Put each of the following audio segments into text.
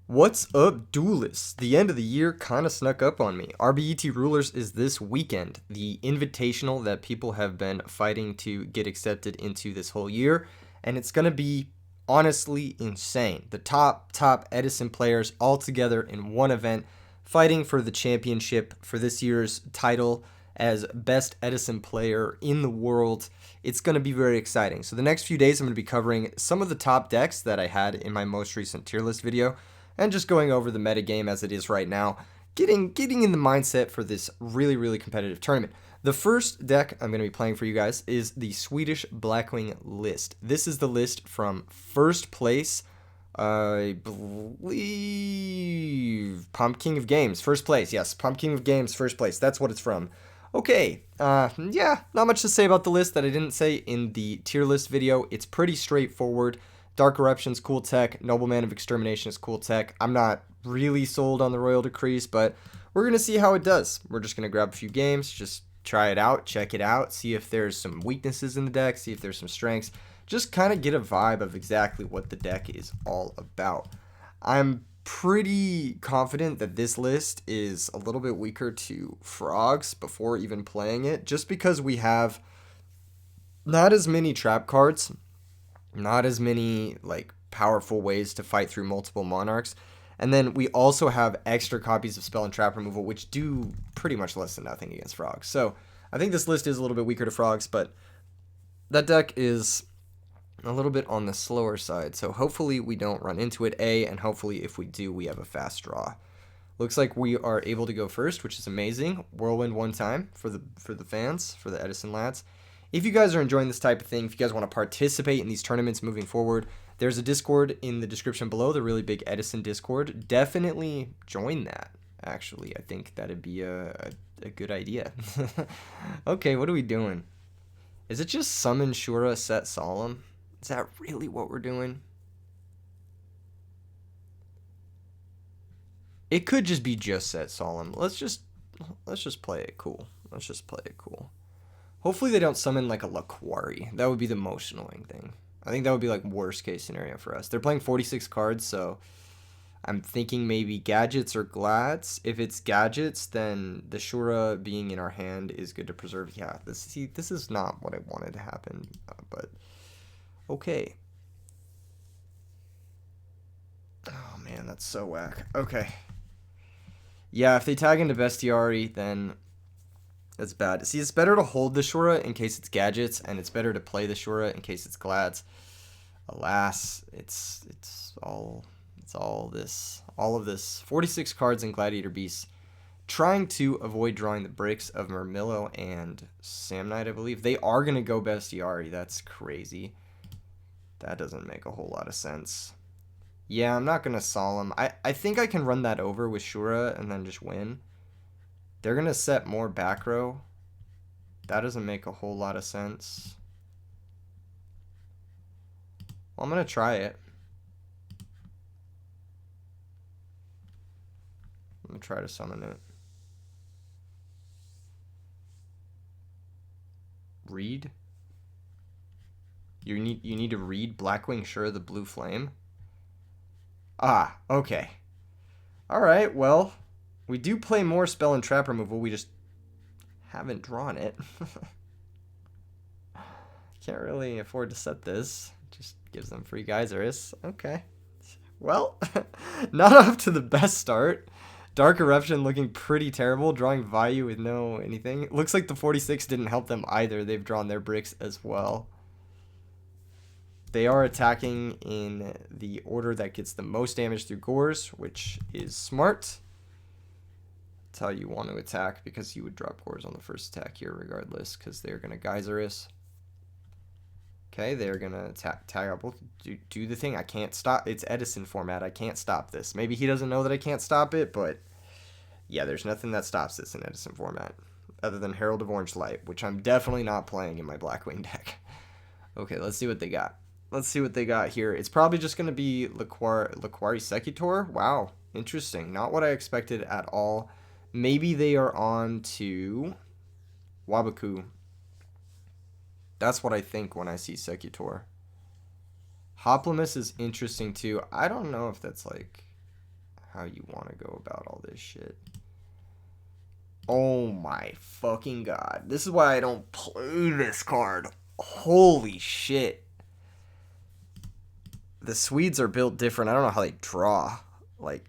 What's up, duelists? The end of the year kind of snuck up on me. RBET Rulers is this weekend, the invitational that people have been fighting to get accepted into this whole year, and it's going to be honestly insane. The top Edison players all together in one event fighting for the championship for this year's title as best Edison player in the world. It's going to be very exciting. So the next few days I'm going to be covering some of the top decks that I had in my most recent tier list video and just going over the metagame as it is right now, getting in the mindset for this really competitive tournament. The first deck I'm going to be playing for you guys is the Swedish Blackwing list. This is the list from first place, I believe, Pumpkin of Games, first place. Yes, Pumpkin of Games, first place. That's what it's from. Okay, yeah, not much to say about the list that I didn't say in the tier list video. It's pretty straightforward. Dark Eruption's cool tech. Nobleman of Extermination is cool tech. I'm not really sold on the Royal Decrease, but we're going to see how it does. We're just going to grab a few games, just try it out, check it out, see if there's some weaknesses in the deck, see if there's some strengths. Just kind of get a vibe of exactly what the deck is all about. I'm pretty confident that this list is a little bit weaker to Frogs before even playing it, just because we have not as many trap cards, not as many like powerful ways to fight through multiple monarchs. And then we also have extra copies of spell and trap removal, which do pretty much less than nothing against frogs. So I think this list is a little bit weaker to frogs, but that deck is a little bit on the slower side. So hopefully we don't run into it, and hopefully if we do, we have a fast draw. Looks like we are able to go first, which is amazing. Whirlwind one time for the fans, for the Edison lads. If you guys are enjoying this type of thing, if you guys want to participate in these tournaments moving forward, there's a Discord in the description below, the really big Edison Discord. Definitely join that, actually. I think that'd be a good idea. Okay, what are we doing? Is it just summon Shura, set Solemn? Is that really what we're doing? It could just be just set Solemn. Let's just play it cool. Let's just play it cool. Hopefully they don't summon like a Laquari. That would be the most annoying thing. I think that would be like worst case scenario for us. They're playing 46 cards, so I'm thinking maybe Gadgets or Glads. If it's Gadgets, then the Shura being in our hand is good to preserve. Yeah, this is not what I wanted to happen, but okay. Oh man, that's so whack. Okay. Yeah, if they tag into Bestiari, then that's bad. See, it's better to hold the Shura in case it's Gadgets, and it's better to play the Shura in case it's Glads. Alas, it's all of this 46 cards in Gladiator Beasts, trying to avoid drawing the bricks of Murmillo and Samnite, I believe. They are gonna go Bestiari. That's crazy. That doesn't make a whole lot of sense. Yeah, I'm not gonna Solemn. I think I can run that over with Shura and then just win. They're going to set more back row. That doesn't make a whole lot of sense. Well, I'm going to try it. I'm going to try to summon it. Read? You need to read Blackwing Sure the Blue Flame? Ah, okay. Alright, well, we do play more spell and trap removal. We just haven't drawn it. Can't really afford to set this. Just gives them free Geysers. Okay. Well, not off to the best start. Dark Eruption looking pretty terrible. Drawing Vayu with no anything. It looks like the 46 didn't help them either. They've drawn their bricks as well. They are attacking in the order that gets the most damage through Gores, which is smart. That's how you want to attack, because you would drop Gores on the first attack here regardless, because they're going to Geyserus. Okay, they're going to tag out both. Do the thing. I can't stop. It's Edison format. I can't stop this. Maybe he doesn't know that I can't stop it, but yeah, there's nothing that stops this in Edison format other than Herald of Orange Light, which I'm definitely not playing in my Blackwing deck. Okay, let's see what they got. Let's see what they got here. It's probably just going to be Laquari Secutor. Wow, interesting. Not what I expected at all. Maybe they are on to Wabaku. That's what I think when I see Secutor. Hoplimus is interesting too. I don't know if that's like how you want to go about all this shit. Oh my fucking god. This is why I don't play this card. Holy shit. The Swedes are built different. I don't know how they draw. Like,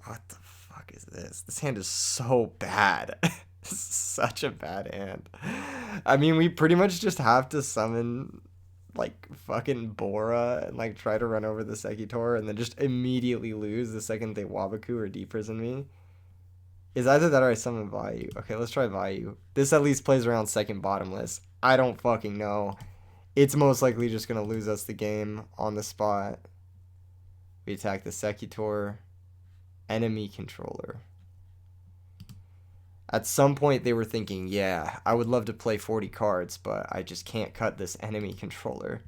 what the fuck is this? This hand is so bad. This is such a bad hand. I mean, we pretty much just have to summon, like, fucking Bora and, like, try to run over the Sekitor and then just immediately lose the second they Wabaku or deprison me. Is either that or I summon Vayu. Okay, let's try Vayu. This at least plays around second bottomless. I don't fucking know. It's most likely just going to lose us the game on the spot. We attack the Sekitor. Enemy controller. At some point they were thinking, yeah, I would love to play 40 cards, but I just can't cut this enemy controller.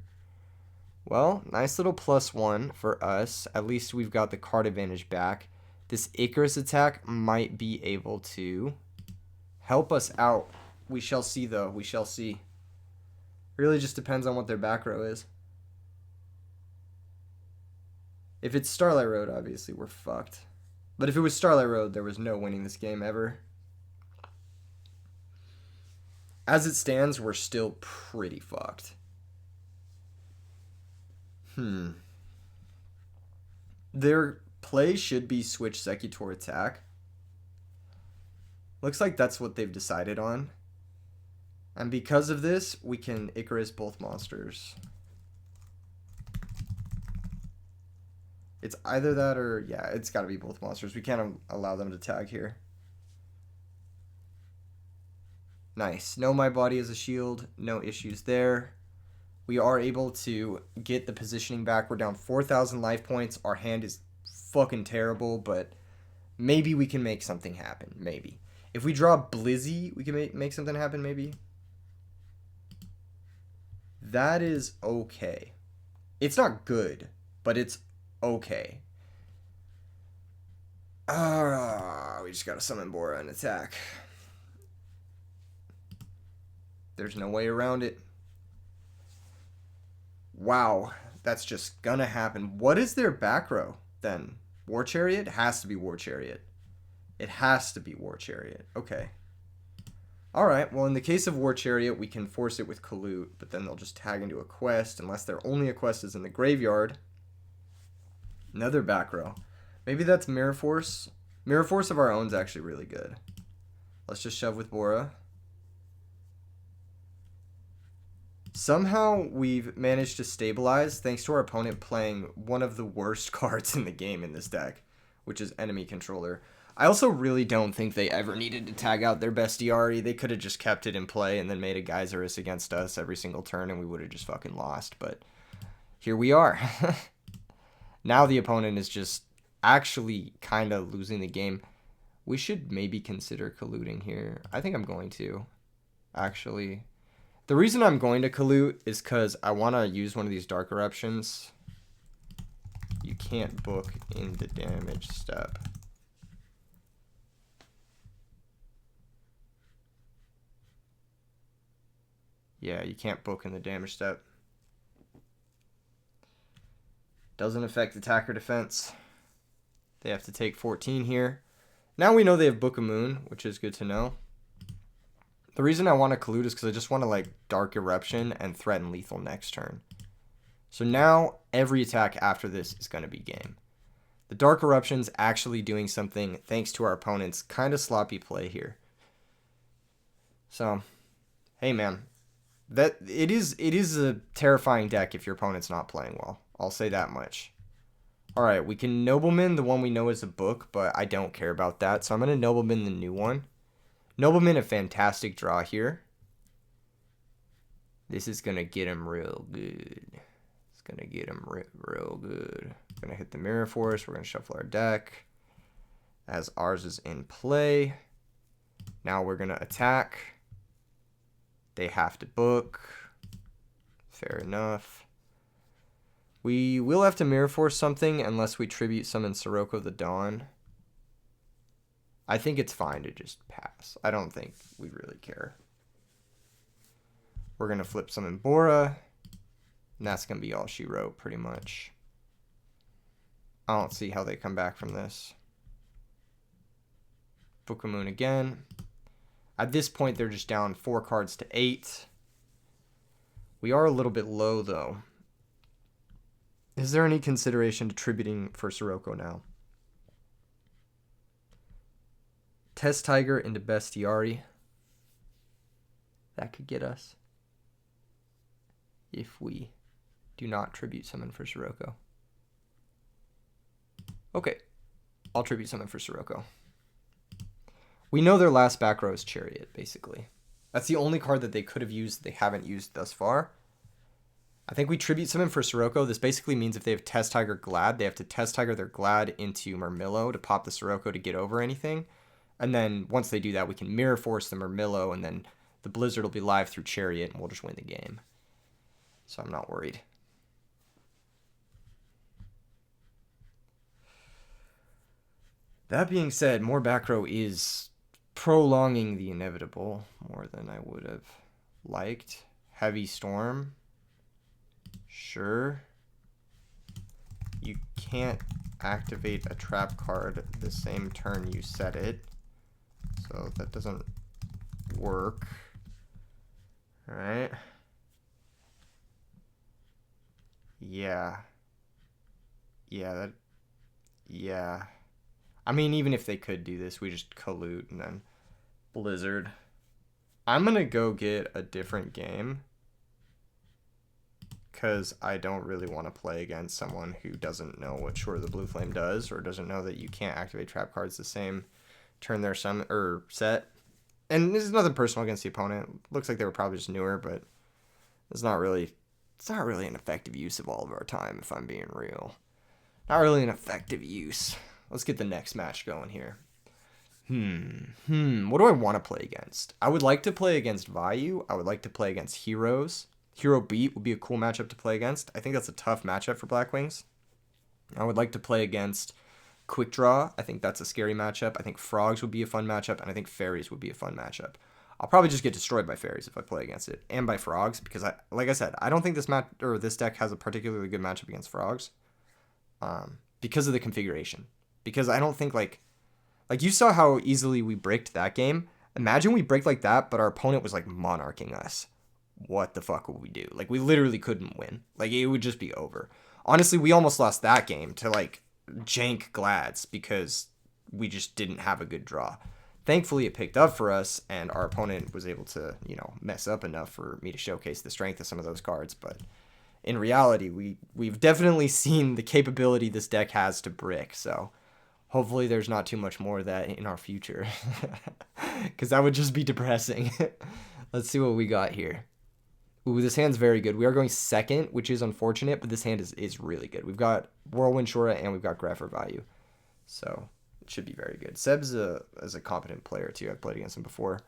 Well, nice little +1 for us. At least we've got the card advantage back. This Icarus attack might be able to help us out. We shall see, though. We shall see. Really just depends on what their back row is. If it's Starlight Road, obviously, we're fucked. But if it was Starlight Road, there was no winning this game ever. As it stands, we're still pretty fucked. Their play should be switch Sekitor attack. Looks like that's what they've decided on. And because of this, we can Icarus both monsters. It's either that or, yeah, it's got to be both monsters. We can't allow them to tag here. Nice. No, my body is a shield. No issues there. We are able to get the positioning back. We're down 4,000 life points. Our hand is fucking terrible, but maybe we can make something happen. Maybe. If we draw Blizzy, we can make something happen, maybe. That is okay. It's not good, but it's okay. We just gotta summon Bora and attack. There's no way around it. Wow, that's just gonna happen. What is their back row then? War Chariot? It has to be War Chariot. It has to be War Chariot. Okay. Alright, well in the case of War Chariot, we can force it with Collude, but then they'll just tag into a quest, unless their only a quest is in the graveyard. Another back row. Maybe that's Mirror Force. Mirror Force of our own is actually really good. Let's just shove with Bora. Somehow we've managed to stabilize thanks to our opponent playing one of the worst cards in the game in this deck, which is Enemy Controller. I also really don't think they ever needed to tag out their bestiary. They could have just kept it in play and then made a Geyserus against us every single turn and we would have just fucking lost. But here we are. Now the opponent is just actually kind of losing the game. We should maybe consider colluding here. I think I'm going to, actually. The reason I'm going to collude is because I want to use one of these Dark Eruptions. You can't book in the damage step. Yeah, you can't book in the damage step. Doesn't affect attacker defense. They have to take 14 here. Now we know they have Book of Moon, which is good to know. The reason I want to collude is because I just want to like Dark Eruption and threaten lethal next turn. So now every attack after this is going to be game. The Dark Eruption's actually doing something thanks to our opponent's kind of sloppy play here. So, hey man, it is a terrifying deck if your opponent's not playing well. I'll say that much. Alright, we can Nobleman the one we know is a book, but I don't care about that. So I'm going to Nobleman the new one. Nobleman a fantastic draw here. This is going to get him real good. It's going to get him real good. We're going to hit the Mirror Force. We're going to shuffle our deck as ours is in play. Now we're going to attack. They have to book. Fair enough. We will have to Mirror Force something unless we Tribute Summon Sirocco the Dawn. I think it's fine to just pass. I don't think we really care. We're going to flip Summon Bora. And that's going to be all she wrote, pretty much. I don't see how they come back from this. Book of Moon again. At this point, they're just down 4 cards to 8. We are a little bit low, though. Is there any consideration to tributing for Sirocco now? Test Tiger into Bestiari. That could get us. If we do not tribute summon for Sirocco. Okay. I'll tribute summon for Sirocco. We know their last back row is Chariot, basically. That's the only card that they could have used that they haven't used thus far. I think we tribute summon for Sirocco. This basically means if they have Test Tiger Glad, they have to Test Tiger their Glad into Murmillo to pop the Sirocco to get over anything. And then once they do that, we can Mirror Force the Murmillo, and then the Blizzard will be live through Chariot, and we'll just win the game. So I'm not worried. That being said, more back row is prolonging the inevitable more than I would have liked. Heavy Storm. Sure. You can't activate a trap card the same turn you set it. So that doesn't work. Alright. Yeah. Yeah. I mean, even if they could do this, we just collude and then Blizzard. I'm going to go get a different game because I don't really want to play against someone who doesn't know what Shore of the Blue Flame does or doesn't know that you can't activate trap cards the same turn their summon or set. And this is nothing personal against the opponent. Looks like they were probably just newer, but it's not really an effective use of all of our time, if I'm being real. Not really an effective use. Let's get the next match going here. What do I want to play against? I would like to play against Vayu. I would like to play against Heroes. Hero Beat would be a cool matchup to play against. I think that's a tough matchup for Blackwings. I would like to play against Quickdraw. I think that's a scary matchup. I think Frogs would be a fun matchup, and I think Fairies would be a fun matchup. I'll probably just get destroyed by Fairies if I play against it, and by Frogs, because like I said, I don't think this deck has a particularly good matchup against Frogs, because of the configuration. Because I don't think like you saw how easily we bricked that game. Imagine we break like that, but our opponent was like monarching us. What the fuck would we do? Like, we literally couldn't win. Like, it would just be over. Honestly, we almost lost that game to like jank Glads because we just didn't have a good draw. Thankfully, it picked up for us, and our opponent was able to, mess up enough for me to showcase the strength of some of those cards. But in reality, we've definitely seen the capability this deck has to brick. So hopefully there's not too much more of that in our future, because that would just be depressing. Let's see what we got here. Ooh, this hand's very good. We are going second, which is unfortunate, but this hand is really good. We've got Whirlwind Shora and we've got Grepher Value. So it should be very good. Seb's is a competent player too. I've played against him before.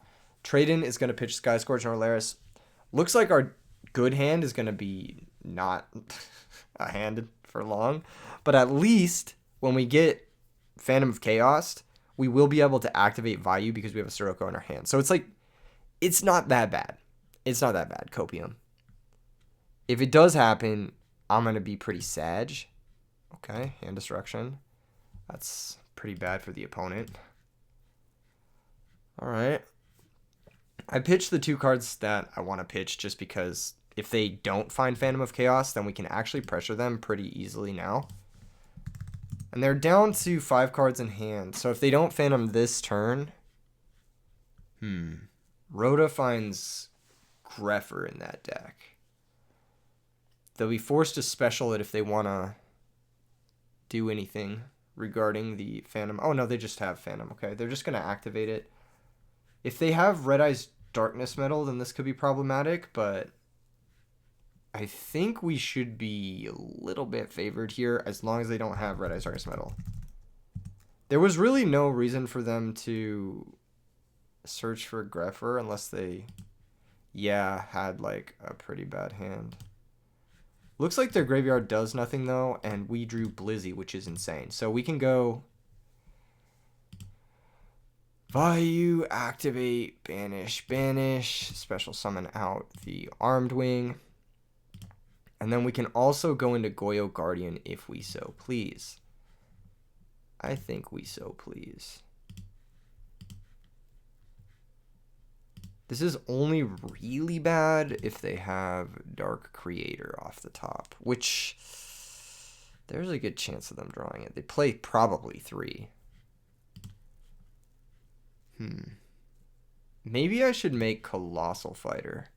Trade-in is going to pitch Sky Scorch and Orlaris. Looks like our good hand is going to be not a hand for long. But at least when we get Phantom of Chaos, we will be able to activate Vayu because we have a Sirocco in our hand. So it's like, it's not that bad. It's not that bad, Copium. If it does happen, I'm going to be pretty sad. Okay, hand destruction. That's pretty bad for the opponent. All right. I pitched the 2 cards that I want to pitch just because if they don't find Phantom of Chaos, then we can actually pressure them pretty easily now. And they're down to 5 cards in hand. So if they don't Phantom this turn, Rhoda finds Grepher in that deck. They'll be forced to special it if they want to do anything regarding the Phantom. Oh, no, they just have Phantom. Okay, they're just going to activate it. If they have Red Eye's Darkness Metal, then this could be problematic, but I think we should be a little bit favored here as long as they don't have Red Eye's Darkness Metal. There was really no reason for them to search for Grepher unless they, had like a pretty bad hand. Looks like their graveyard does nothing though, and we drew Blizzy, which is insane. So we can go Vayu, activate, banish, special summon out the Armed Wing. And then we can also go into Goyo Guardian if we so please. I think we so please. This is only really bad if they have Dark Creator off the top, which there's a good chance of them drawing it. They play probably 3. Maybe I should make Colossal Fighter.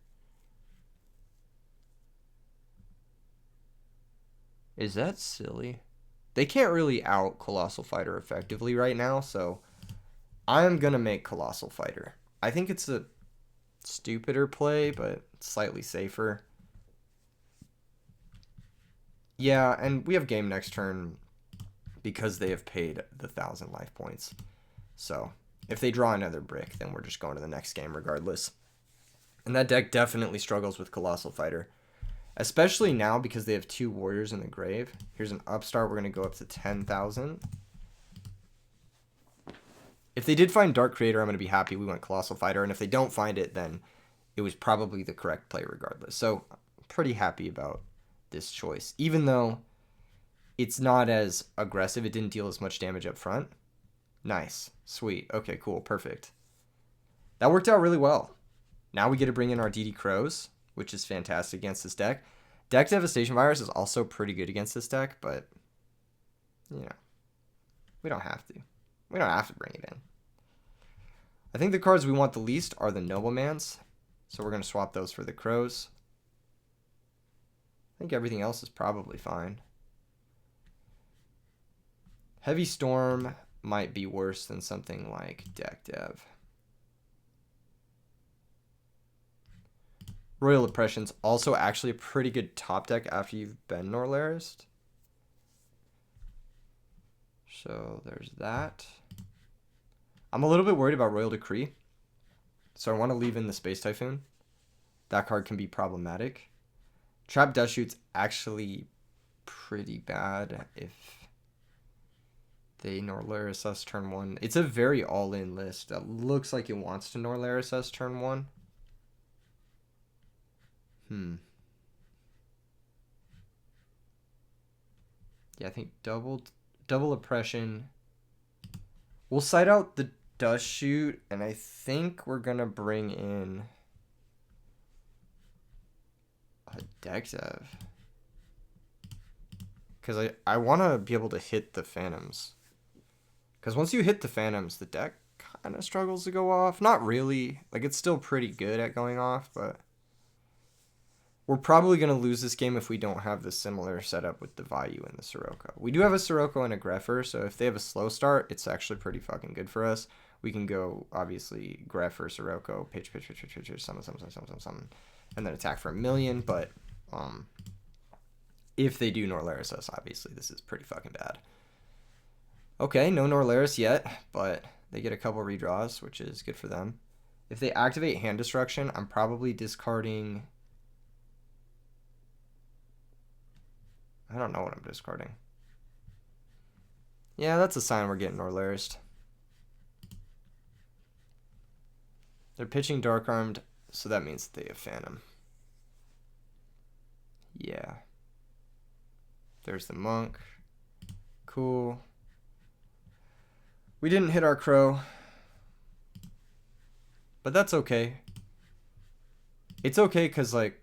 Is that silly? They can't really out Colossal Fighter effectively right now, so I'm going to make Colossal Fighter. I think it's a stupider play, but slightly safer. Yeah, and we have game next turn because they have paid the 1,000 life points. So if they draw another brick, then we're just going to the next game regardless. And that deck definitely struggles with Colossal Fighter, especially now because they have 2 warriors in the grave. Here's an upstart. We're going to go up to 10,000. If they did find Dark Creator, I'm going to be happy we went Colossal Fighter. And if they don't find it, then it was probably the correct play regardless. So I'm pretty happy about this choice. Even though it's not as aggressive, it didn't deal as much damage up front. Nice. Sweet. Okay, cool. Perfect. That worked out really well. Now we get to bring in our DD Crows, which is fantastic against this deck. Deck Devastation Virus is also pretty good against this deck, but, you know, we don't have to. We don't have to bring it in. I think the cards we want the least are the Noblemans, so we're going to swap those for the Crows. I think everything else is probably fine. Heavy Storm might be worse than something like Deck Dev. Royal Oppression's also actually a pretty good top deck after you've been Norlaris. So there's that. I'm a little bit worried about Royal Decree, so I want to leave in the Space Typhoon. That card can be problematic. Trap Dust Shoot's actually pretty bad if they Norlaris us turn 1. It's a very all-in list that looks like it wants to Norlaris us turn 1. Yeah, I think double Oppression. We'll side out the Dust Shoot, and I think we're gonna bring in a Deck Dev. Because I want to be able to hit the Phantoms. Because once you hit the Phantoms, the deck kind of struggles to go off. Not really. Like, it's still pretty good at going off, but we're probably going to lose this game if we don't have the similar setup with the Vayu and the Sirocco. We do have a Sirocco and a Greffer, so if they have a slow start, it's actually pretty fucking good for us. We can go, obviously, Greffer, Sirocco, pitch, summon, and then attack for 1,000,000, but if they do Norlaris us, obviously, this is pretty fucking bad. Okay, no Norlaris yet, but they get a couple redraws, which is good for them. If they activate Hand Destruction, I'm probably discarding... I don't know what I'm discarding. Yeah, that's a sign we're getting Norlaris. They're pitching Dark Armed, so that means that they have Phantom. Yeah. There's the Monk. Cool. We didn't hit our Crow. But that's okay. It's okay because, like,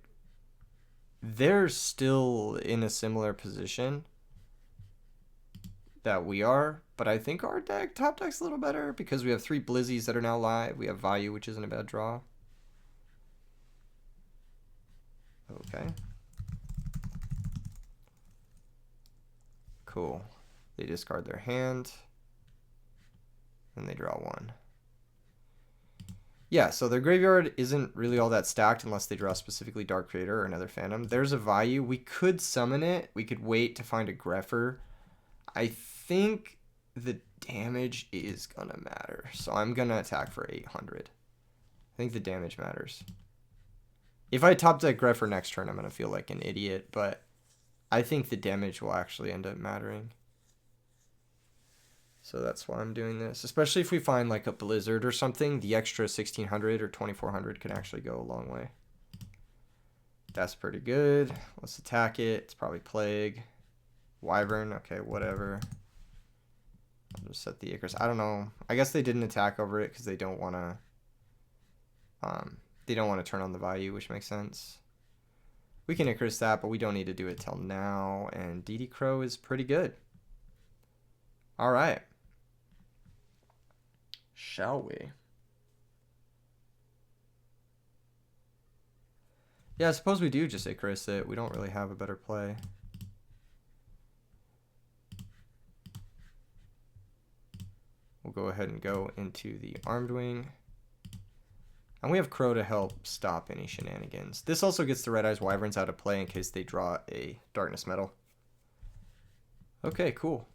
they're still in a similar position that we are. But I think our top deck's a little better because we have 3 Blizzies that are now live. We have Vayu, which isn't a bad draw. Okay. Cool. They discard their hand. And they draw 1. Yeah, so their graveyard isn't really all that stacked unless they draw specifically Dark Creator or another Phantom. There's a Vayu. We could summon it. We could wait to find a Greffer. I think the damage is going to matter. So I'm going to attack for 800. I think the damage matters. If I top deck Greffer next turn, I'm going to feel like an idiot, but I think the damage will actually end up mattering. So that's why I'm doing this. Especially if we find like a Blizzard or something, the extra 1600 or 2400 can actually go a long way. That's pretty good. Let's attack it. It's probably Plague. Wyvern. Okay, whatever. Just set the Icarus. I don't know. I guess they didn't attack over it because they don't want to. They don't want to turn on the value, which makes sense. We can Icarus that, but we don't need to do it till now. And DD Crow is pretty good. All right. Shall we? Yeah, I suppose we do just Icarus it. We don't really have a better play. We'll go ahead and go into the Armed Wing. And we have Crow to help stop any shenanigans. This also gets the Red Eyes Wyverns out of play in case they draw a Darkness Metal. Okay, cool.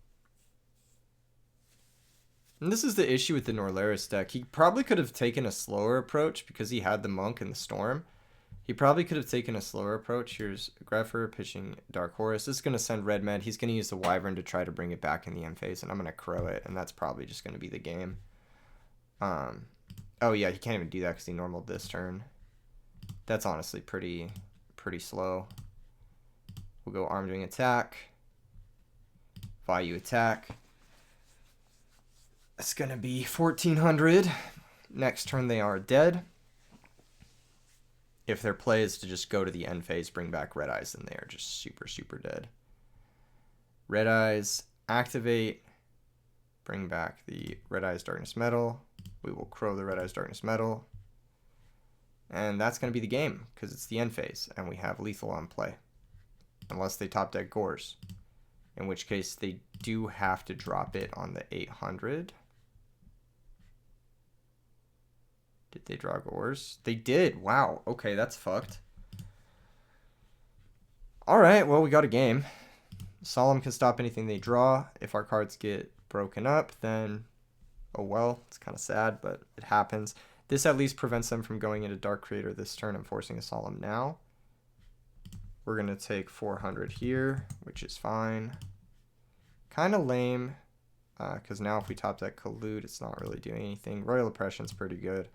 And this is the issue with the Norlaris deck. He probably could have taken a slower approach because he had the Monk and the Storm. He probably could have taken a slower approach. Here's Grepher pitching Dark Horus. This is going to send Red Med. He's going to use the Wyvern to try to bring it back in the end phase, and I'm going to Crow it, and that's probably just going to be the game. Oh yeah, he can't even do that because he normaled this turn. That's honestly pretty slow. We'll go Armed Wing attack. Value attack. It's going to be 1400. Next turn they are dead. If their play is to just go to the end phase, bring back Red Eyes, then they are just super dead. Red Eyes, activate, bring back the Red Eyes Darkness Metal. We will Crow the Red Eyes Darkness Metal. And that's going to be the game, because it's the end phase, and we have lethal on play. Unless they top deck Gores. In which case, they do have to drop it on the 800. Did they draw Gores? They did. Wow. Okay, that's fucked. Alright, well, we got a game. Solemn can stop anything they draw. If our cards get broken up, then... oh well, it's kind of sad, but it happens. This at least prevents them from going into Dark Creator this turn and forcing a Solemn now. We're going to take 400 here, which is fine. Kind of lame, because now if we top deck Collude, it's not really doing anything. Royal Oppression's pretty good.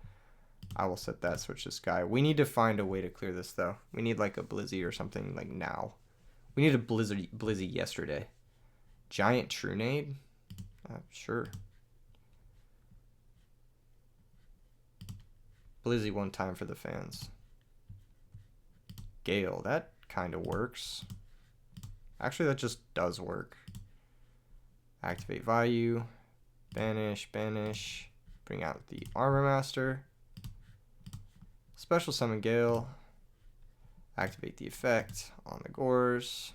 I will set that, switch this guy. We need to find a way to clear this, though. We need like a Blizzy or something like now. We need a Blizzy yesterday. Giant Trunade? Sure. Blizzy one time for the fans. Gale, that kind of works. Actually, that just does work. Activate Value. Banish, banish. Bring out the Armor Master. Special Summon Gale. Activate the effect on the Gores.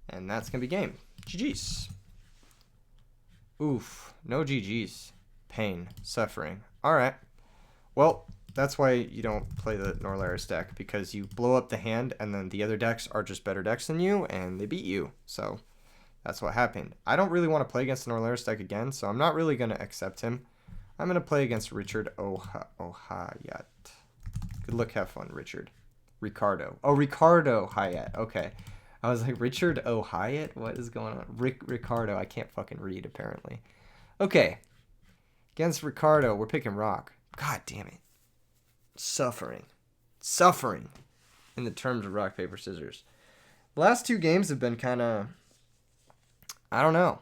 And that's going to be game. GG's. Oof. No GG's. Pain. Suffering. Alright. Well, that's why you don't play the Norlaris deck, because you blow up the hand and then the other decks are just better decks than you and they beat you. So that's what happened. I don't really want to play against the Norlaris deck again, so I'm not really going to accept him. I'm going to play against Richard Ohayat. Good luck, have fun, Richard. Ricardo. Oh, Ricardo Hayat. Okay. I was like, Richard Ohayat? What is going on? Ricardo. I can't fucking read, apparently. Okay. Against Ricardo, we're picking Rock. God damn it. Suffering. Suffering. In the terms of rock, paper, scissors. The last two games have been kind of... I don't know.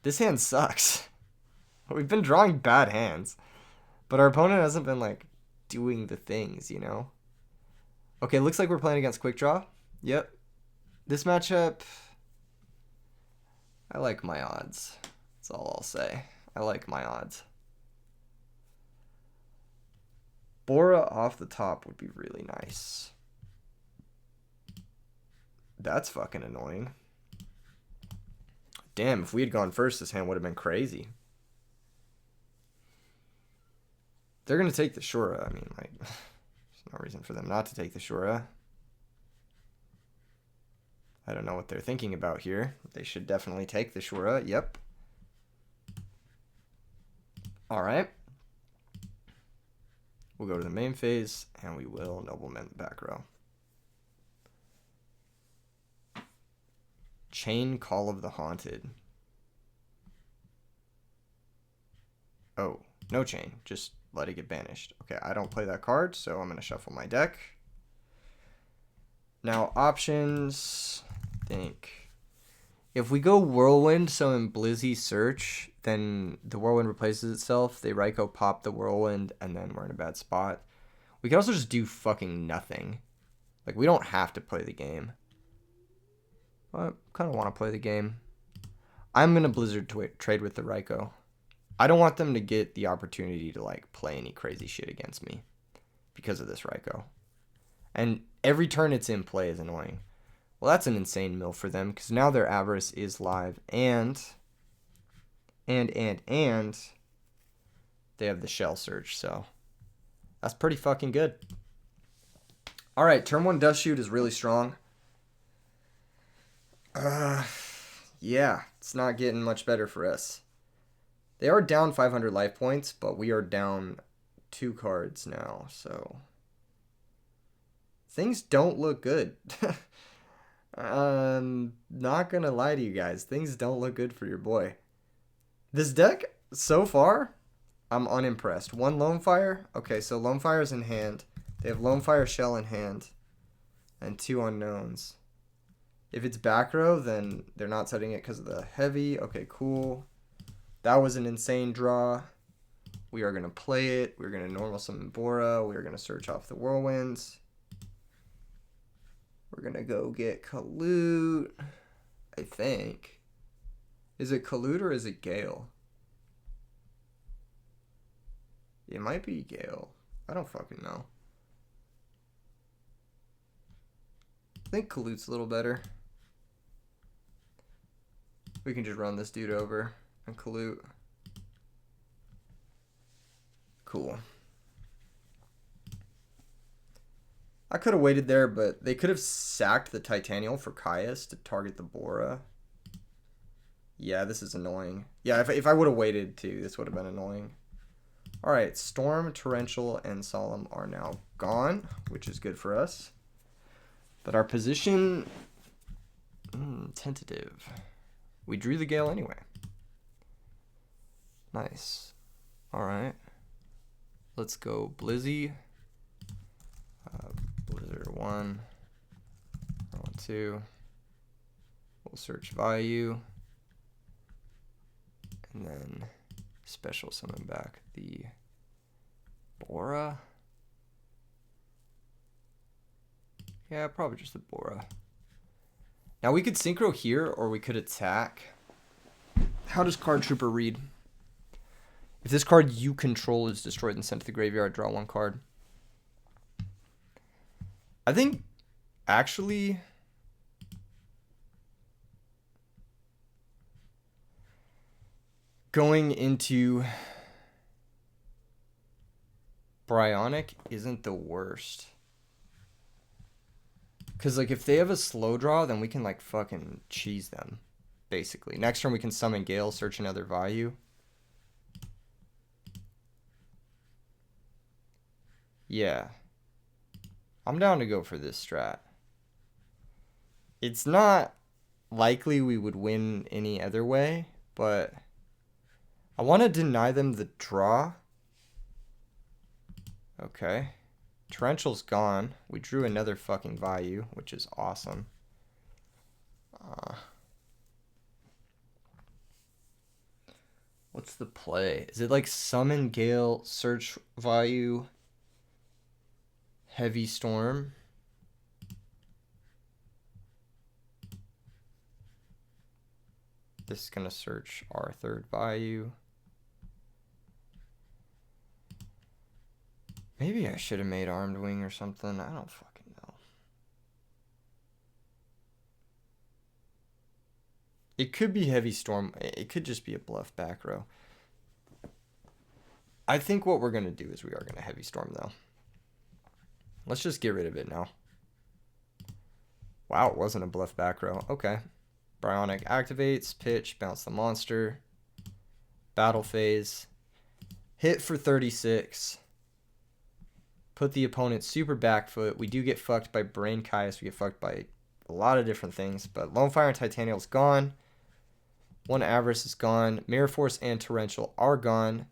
This hand sucks. We've been drawing bad hands. But our opponent hasn't been, like, doing the things, you know? Okay, looks like we're playing against Quickdraw. Yep. This matchup... I like my odds. That's all I'll say. I like my odds. Bora off the top would be really nice. That's fucking annoying. Damn, if we had gone first, this hand would have been crazy. They're going to take the Shura. I mean, like, there's no reason for them not to take the Shura. I don't know what they're thinking about here. They should definitely take the Shura. Yep. Alright. We'll go to the main phase, and we will Nobleman the back row. Chain Call of the Haunted. Oh, no chain. Just let it get banished. Okay, I don't play that card, so I'm going to shuffle my deck. Now, options. Think. If we go Whirlwind, so in Blizzy search, then the Whirlwind replaces itself. They Raikou pop the Whirlwind, and then we're in a bad spot. We could also just do fucking nothing. Like, we don't have to play the game. I kind of want to play the game. I'm going to Blizzard trade with the Raikou. I don't want them to get the opportunity to, like, play any crazy shit against me because of this Raikou. And every turn it's in play is annoying. Well, that's an insane mill for them because now their Avarice is live and they have the Shell Search, so that's pretty fucking good. All right, turn 1 Dust Shoot is really strong. Yeah, it's not getting much better for us. They are down 500 life points, but we are down 2 cards now, so things don't look good. I'm not gonna lie to you guys. Things don't look good for your boy. This deck, so far, I'm unimpressed. 1 Lone Fire. Okay, so Lone Fire's in hand. They have Lone Fire Shell in hand. And 2 Unknowns. If it's back row, then they're not setting it because of the heavy. Okay, cool. That was an insane draw. We are going to play it. We're going to normal summon Bora. We're going to search off the Whirlwinds. We're going to go get Kalut, I think. Is it Kalut or is it Gale? It might be Gale. I don't fucking know. I think Kalut's a little better. We can just run this dude over and Kalut. Cool. I could have waited there, but they could have sacked the Titanial for Caius to target the Bora. Yeah, this is annoying. Yeah, if I would have waited too, this would have been annoying. Alright, Storm, Torrential, and Solemn are now gone, which is good for us. But our position, tentative. We drew the Gale anyway. Nice. Alright. Let's go Blizzy. Blizzard 1. 2. We'll search value. And then special summon back the Bora. Yeah, probably just the Bora. Now we could synchro here or we could attack. How does Card Trooper read? If this card you control is destroyed and sent to the graveyard, draw 1 card. I think, actually, going into Bryonic isn't the worst. Because, like, if they have a slow draw, then we can, like, fucking cheese them, basically. Next turn, we can summon Gale, search another value. Yeah. I'm down to go for this strat. It's not likely we would win any other way, but I want to deny them the draw. Okay. Torrential's gone. We drew another fucking value, which is awesome. What's the play? Is it like summon Gale, search value, Heavy Storm? This is going to search our 3rd value. Maybe I should have made Armed Wing or something. I don't fucking know. It could be Heavy Storm. It could just be a bluff back row. I think what we're going to do is we are going to Heavy Storm, though. Let's just get rid of it now. Wow, it wasn't a bluff back row. Okay. Bryonic activates, pitch, bounce the monster. Battle phase. Hit for 36. Put the opponent super back foot. We do get fucked by Brain Caius. We get fucked by a lot of different things. But Lone Fire and Titanial is gone. 1 Avarice is gone. Mirror Force and Torrential are gone.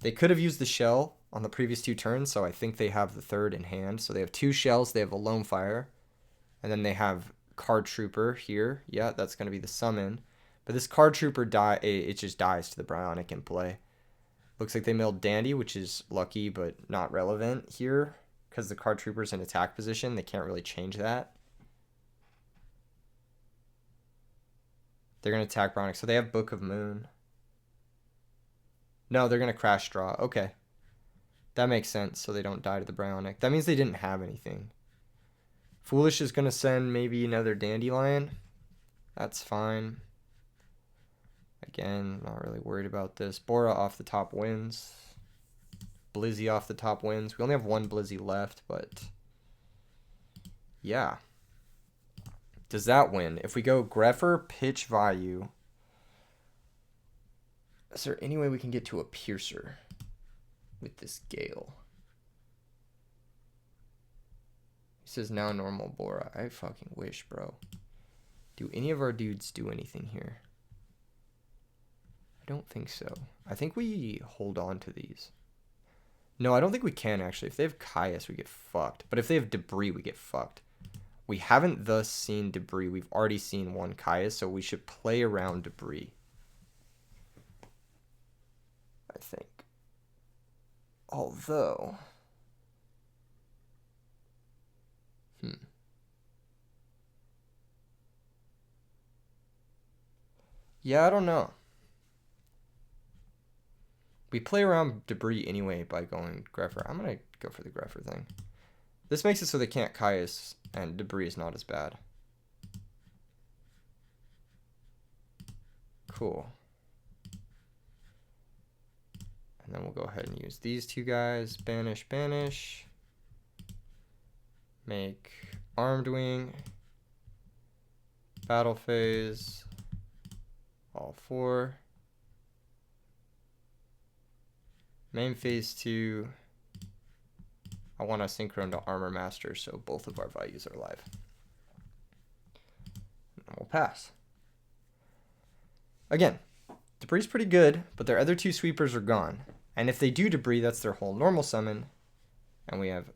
They could have used the Shell on the previous 2 turns, so I think they have the 3rd in hand. So they have 2 Shells. They have a Lone Fire. And then they have Card Trooper here. Yeah, that's going to be the summon. But this Card Trooper, it just dies to the Bionic in play. Looks like they milled Dandy, which is lucky but not relevant here. Because the Card Trooper's in attack position, they can't really change that. They're going to attack Bionic. So they have Book of Moon. No, they're going to Crash Draw. Okay. That makes sense, so they don't die to the Bionic. That means they didn't have anything. Foolish is going to send maybe another Dandelion. That's fine. Again, not really worried about this. Bora off the top wins. Blizzy off the top wins. We only have one Blizzy left, but yeah. Does that win? If we go Greffer, Pitch, Vayu, is there any way we can get to a Piercer with this Gale? He says now normal Bora. I fucking wish, bro. Do any of our dudes do anything here? I don't think so. I think we hold on to these. No, I don't think we can, actually. If they have Caius, we get fucked. But if they have Debris, we get fucked. We haven't thus seen Debris. We've already seen one Caius, so we should play around Debris. I think. Although... Yeah, I don't know. We play around Debris anyway by going Greffer. I'm going to go for the Greffer thing. This makes it so they can't Caius, and Debris is not as bad. Cool. And then we'll go ahead and use these two guys. Banish, banish. Make Armed Wing. Battle Phase. All four. Main phase 2. I want to synchron to Armor Master so both of our values are alive. And we'll pass. Again, Debris pretty good, but their other two sweepers are gone. And if they do Debris, that's their whole normal summon. And we have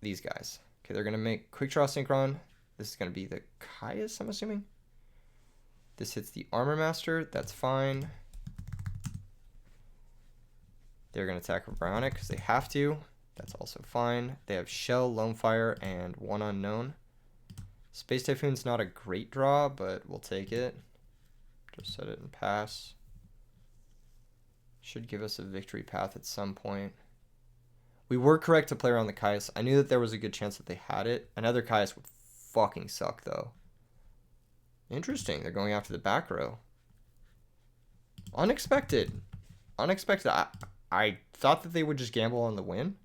these guys. Okay, they're going to make Quickdraw Synchron. This is going to be the Caius, I'm assuming. This hits the Armor Master. That's fine. They're going to attack with Bionic because they have to. That's also fine. They have Shell, Lone Fire, and one unknown. Space Typhoon's not a great draw, but we'll take it. Just set it and pass. Should give us a victory path at some point. We were correct to play around the Caius. I knew that there was a good chance that they had it. Another Caius would fucking suck, though. Interesting. They're going after the back row. Unexpected. Unexpected. I thought that they would just gamble on the win.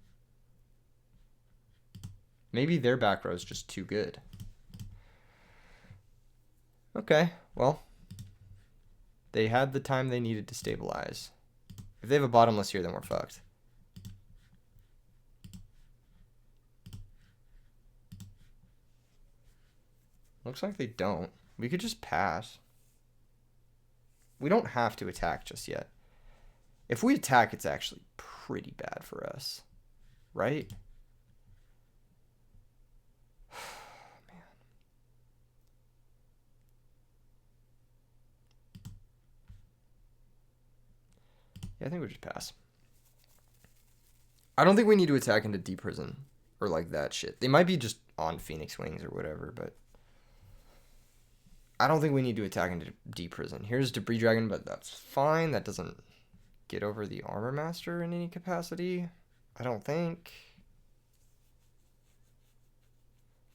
Maybe their back row is just too good. Okay, well. They had the time they needed to stabilize. If they have a bottomless here, then we're fucked. Looks like they don't. We could just pass. We don't have to attack just yet. If we attack, it's actually pretty bad for us. Right? Man. Yeah, I think we just pass. I don't think we need to attack into Deep Prison. Or like that shit. They might be just on Phoenix Wings or whatever, but... I don't think we need to attack into Deep Prison. Here's Debris Dragon, but that's fine. That doesn't get over the Armor Master in any capacity. I don't think.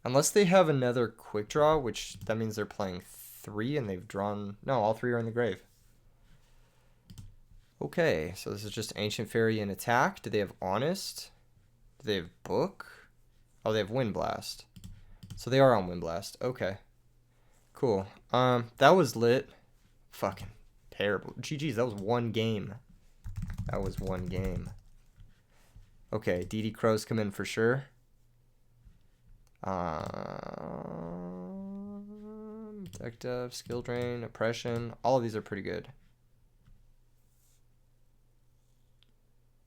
Unless they have another Quick Draw, which that means they're playing 3 and they've drawn... No, all 3 are in the grave. Okay, so this is just Ancient Fairy and attack. Do they have Honest? Do they have Book? Oh, they have Wind Blast. So they are on Wind Blast. Okay. Cool. That was lit. Fucking terrible. GG's, that was one game. That was one game. Okay, DD Crows come in for sure. Detective, Skill Drain, Oppression. All of these are pretty good.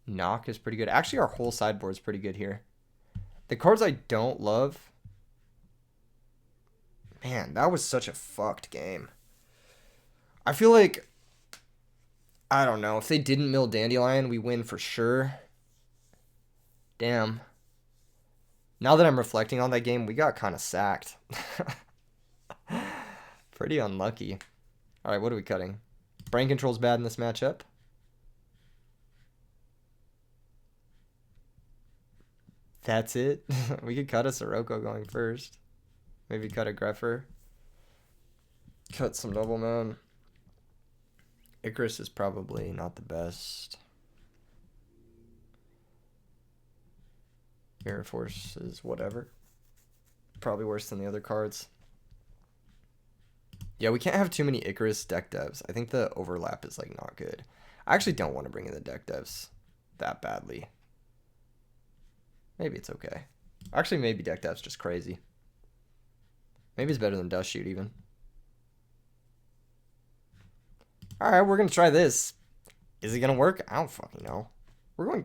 Knock is pretty good. Actually, our whole sideboard is pretty good here. The cards I don't love... Man, that was such a fucked game. I feel like, I don't know, if they didn't mill Dandelion, we win for sure. Damn. Now that I'm reflecting on that game, we got kind of sacked. Pretty unlucky. All right, what are we cutting? Brain control's bad in this matchup. That's it. We could cut a Sirocco going first. Maybe cut a Greffer. Cut some Nobleman. Icarus is probably not the best. Mirror Force is whatever. Probably worse than the other cards. Yeah, we can't have too many Icarus deck devs. I think the overlap is like not good. I actually don't want to bring in the deck devs that badly. Maybe it's okay. Actually, maybe deck dev's just crazy. Maybe it's better than Dust Shoot even. Alright, we're gonna try this. Is it gonna work? I don't fucking know. We're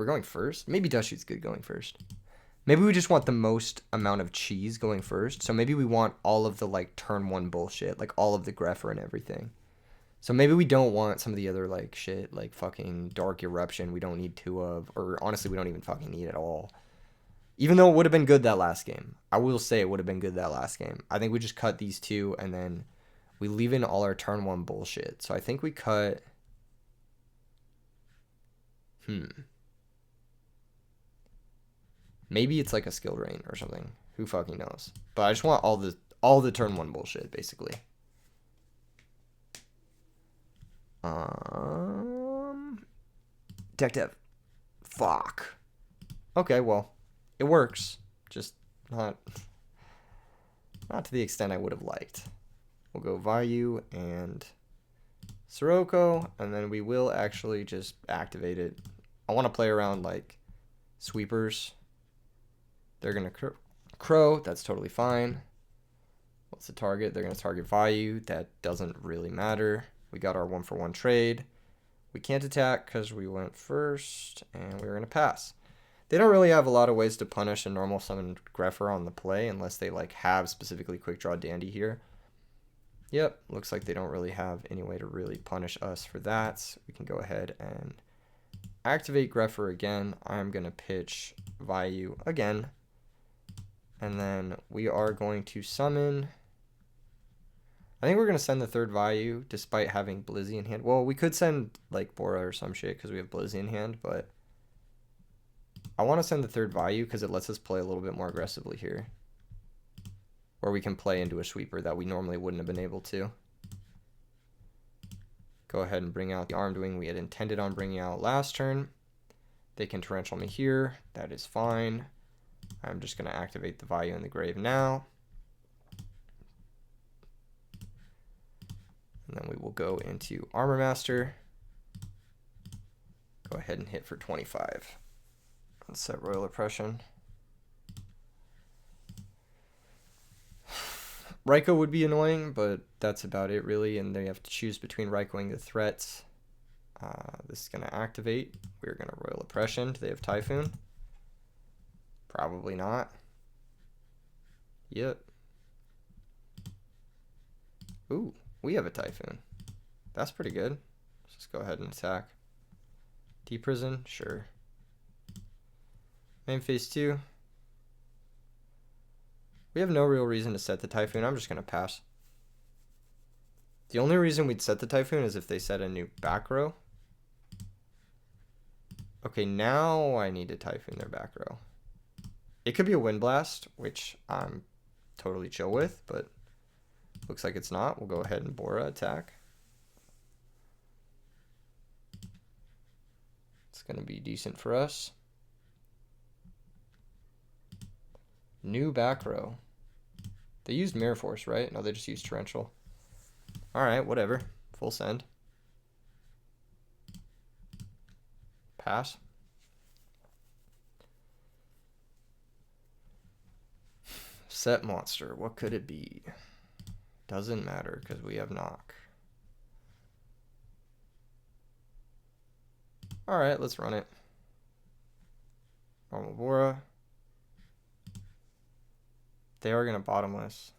going first? Maybe Dust Shoot's good going first. Maybe we just want the most amount of cheese going first. So maybe we want all of the like turn one bullshit, like all of the Greffer and everything. So maybe we don't want some of the other like shit, like fucking Dark Eruption we don't need two of, or honestly we don't even fucking need at all. Even though it would have been good that last game. I will say it would have been good that last game. I think we just cut these two and then we leave in all our turn one bullshit. So I think we cut... Maybe it's like a skill drain or something. Who fucking knows? But I just want all the turn one bullshit, basically. Deck dev. Fuck. Okay, well, it works. Just not to the extent I would have liked. We'll go Vayu and Sirocco, and then we will actually just activate it. I want to play around like sweepers. They're going to Crow. That's totally fine. What's the target? They're going to target Vayu. That doesn't really matter. We got our 1-for-1 trade. We can't attack because we went first, and we're going to pass. They don't really have a lot of ways to punish a normal summon Greffer on the play unless they like have specifically Quickdraw Dandy here. Yep, looks like they don't really have any way to really punish us for that. We can go ahead and activate Greffer again. I'm going to pitch Vayu again. And then we are going to summon... I think we're going to send the third Vayu despite having Blizzy in hand. Well, we could send like Bora or some shit because we have Blizzy in hand, but I want to send the third Vayu because it lets us play a little bit more aggressively here. Where we can play into a sweeper that we normally wouldn't have been able to. Go ahead and bring out the Armed Wing we had intended on bringing out last turn. They can torrential me here. That is fine. I'm just going to activate the Vayu in the grave now. And then we will go into Armor Master. Go ahead and hit for 25. Let's set Royal Oppression. Raikou would be annoying, but that's about it really, and they have to choose between Raikouing the threats. This is going to activate. We're going to Royal Oppression. Do they have Typhoon? Probably not. Yep. Ooh, we have a Typhoon. That's pretty good. Let's just go ahead and attack. T-Prison? Sure. Main phase 2. We have no real reason to set the Typhoon. I'm just going to pass. The only reason we'd set the Typhoon is if they set a new back row. Okay, now I need to Typhoon their back row. It could be a Wind Blast, which I'm totally chill with, but looks like it's not. We'll go ahead and Bora attack. It's going to be decent for us. New back row. They used Mirror Force, right? No, they just used Torrential. Alright, whatever. Full send. Pass. Set monster. What could it be? Doesn't matter because we have knock. Alright, let's run it. Normal Bora. They are going to bottomless.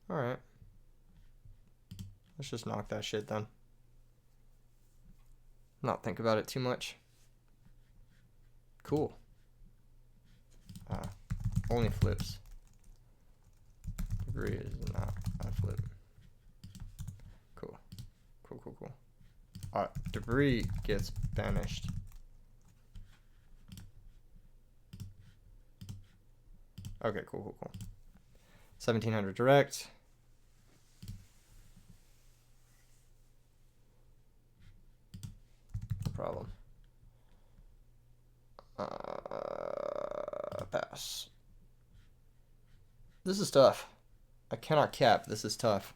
Alright. Let's just knock that shit then. Not think about it too much. Cool. Only flips. Debris is not a flip. Cool. Cool. Debris gets banished. Okay, cool. 1700 direct. No problem. Pass. This is tough. I cannot cap. This is tough.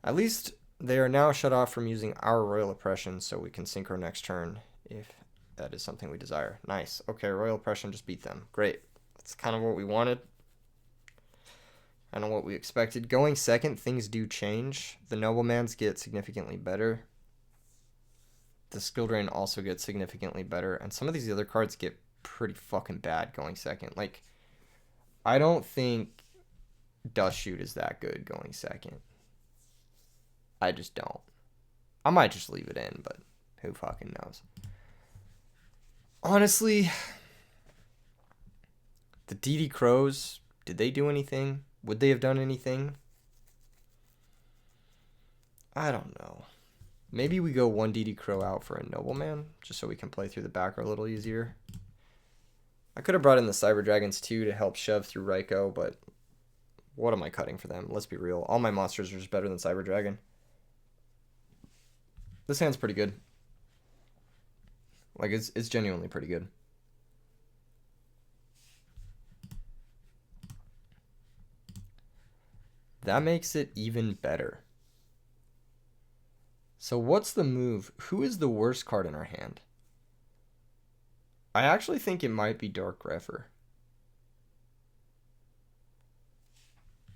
At least they are now shut off from using our Royal Oppression, so we can sync our next turn if that is something we desire. Nice. Okay, Royal Oppression just beat them. Great. That's kind of what we wanted. I know what we expected. Going second, things do change. The Noblemans get significantly better. The Skill Drain also gets significantly better. And some of these other cards get pretty fucking bad going second. Like, I don't think Dust Shoot is that good going second. I just don't. I might just leave it in, but who fucking knows. Honestly, the DD Crows, did they do anything? Would they have done anything? I don't know. Maybe we go one DD Crow out for a Nobleman, just so we can play through the back a little easier. I could have brought in the Cyber Dragons too to help shove through Raikou, but what am I cutting for them? Let's be real. All my monsters are just better than Cyber Dragon. This hand's pretty good. Like, it's genuinely pretty good. That makes it even better. So what's the move? Who is the worst card in our hand? I actually think it might be Dark Grepher.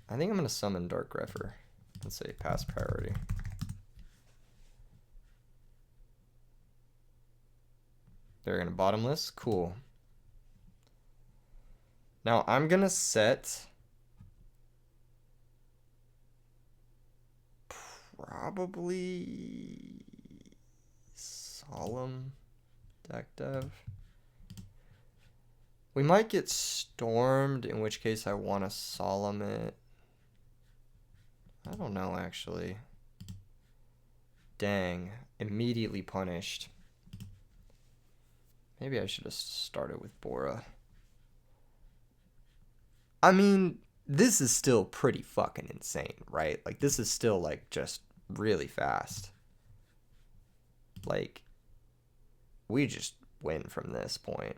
I think I'm going to summon Dark Grepher and say pass priority. They're going to bottomless. Cool. Now I'm going to set probably Solemn deck dev. We might get Stormed, in which case I want to Solemn it. I don't know, actually. Dang. Immediately punished. Maybe I should have started with Bora. I mean, this is still pretty fucking insane, right? Like, this is still, like, just really fast. Like, we just win from this point.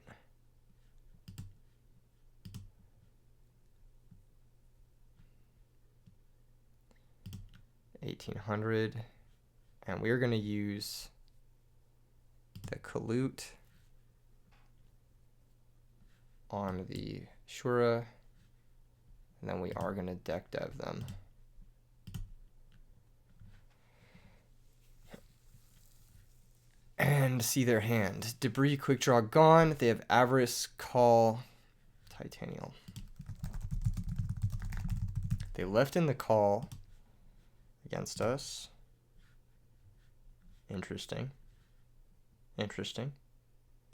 $1,800. And we're going to use the Kalut on the Shura. And then we are going to deck dev them. And see their hand. Debris, Quickdraw gone. They have Avarice, Call, Titanial. They left in the Call against us. Interesting. Interesting.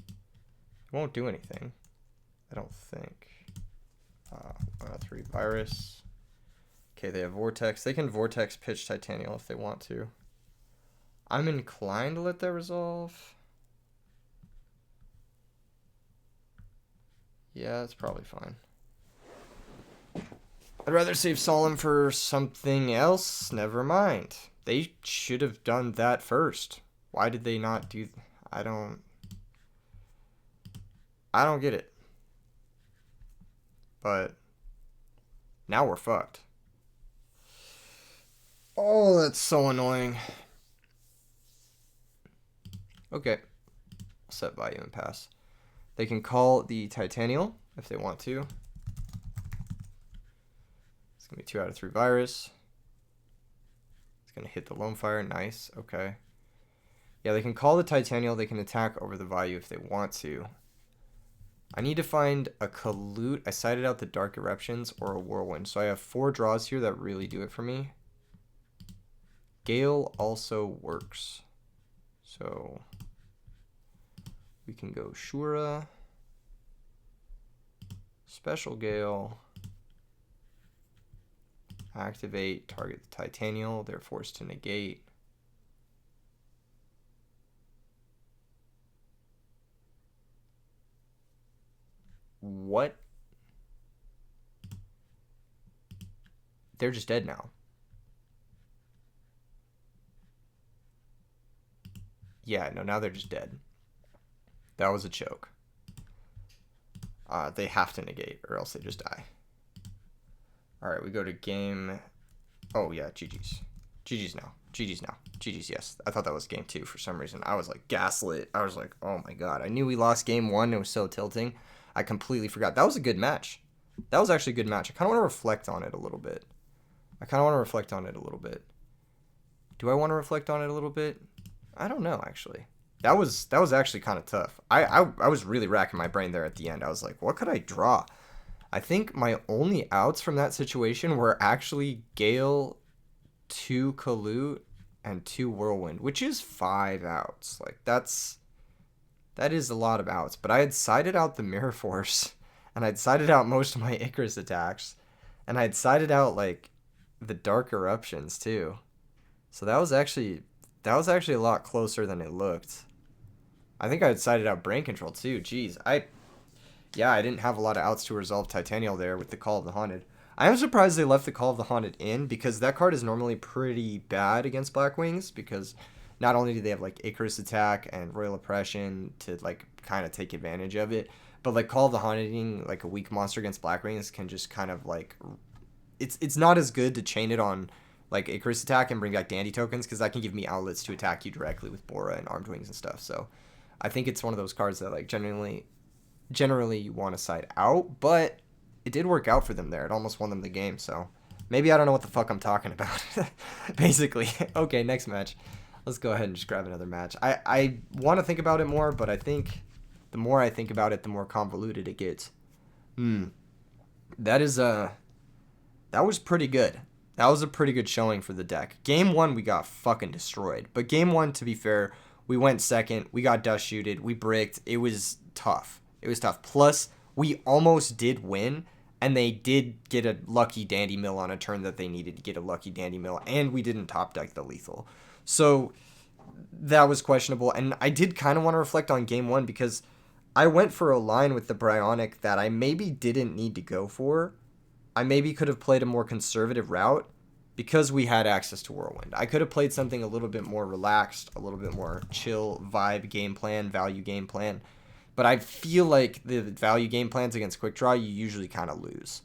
It won't do anything, I don't think. 3 Virus. Okay, they have Vortex. They can Vortex pitch Titanial if they want to. I'm inclined to let that resolve. Yeah, that's probably fine. I'd rather save Solemn for something else. Never mind. They should have done that first. Why did they not do... I don't get it. But now we're fucked. Oh, that's so annoying. Okay. Set value and pass. They can call the Titanial if they want to. It's going to be 2 out of 3 Virus. It's going to hit the Lone Fire. Nice. Okay. Yeah, they can call the Titanial. They can attack over the value if they want to. I need to find a Colute. I sighted out the Dark Eruptions or a Whirlwind. So I have 4 draws here that really do it for me. Gale also works. So we can go Shura, Special Gale, activate, target the Titanial. They're forced to negate. What? They're just dead now. Yeah, no, now they're just dead. That was a choke. They have to negate or else they just die. Alright, we go to game... Oh, yeah, GG's. GG's now. GG's now. GG's, yes. I thought that was game 2 for some reason. I was like gaslit. I was like, oh my god. I knew we lost game 1. It was so tilting. I completely forgot. That was a good match. That was actually a good match. I kind of want to reflect on it a little bit. Do I want to reflect on it a little bit? I don't know, actually. That was actually kind of tough. I was really racking my brain there at the end. I was like, what could I draw? I think my only outs from that situation were actually Gale, 2 Colute, and 2 Whirlwind, which is 5 outs. Like, that is a lot of outs. But I had sided out the Mirror Force, and I'd sided out most of my Icarus attacks, and I'd sided out, like, the Dark Eruptions, too. So that was actually a lot closer than it looked. I think I had sided out Brain Control, too. Jeez, I didn't have a lot of outs to resolve Titanial there with the Call of the Haunted. I am surprised they left the Call of the Haunted in, because that card is normally pretty bad against Blackwings, because not only do they have, like, Icarus Attack and Royal Oppression to, like, kind of take advantage of it, but, like, Call of the Haunted being, like, a weak monster against Blackwings can just kind of, like... It's not as good to chain it on, like, Icarus Attack and bring back Dandy tokens, because that can give me outlets to attack you directly with Bora and Armed Wings and stuff, so... I think it's one of those cards that, like, generally you want to side out, but it did work out for them there. It almost won them the game, so maybe I don't know what the fuck I'm talking about, basically. Okay, next match. Let's go ahead and just grab another match. I want to think about it more, but I think the more I think about it, the more convoluted it gets. That was pretty good. That was a pretty good showing for the deck. Game 1, we got fucking destroyed, but game 1, to be fair, we went second. We got dust shooted. We bricked. It was tough. Plus, we almost did win, and they did get a lucky Dandy Mill on a turn that they needed to get a lucky Dandy Mill, and we didn't top deck the lethal. So that was questionable, and I did kind of want to reflect on game 1 because I went for a line with the Bryonic that I maybe didn't need to go for. I maybe could have played a more conservative route, because we had access to Whirlwind. I could have played something a little bit more relaxed, a little bit more chill vibe game plan, value game plan. But I feel like the value game plans against Quickdraw, you usually kind of lose.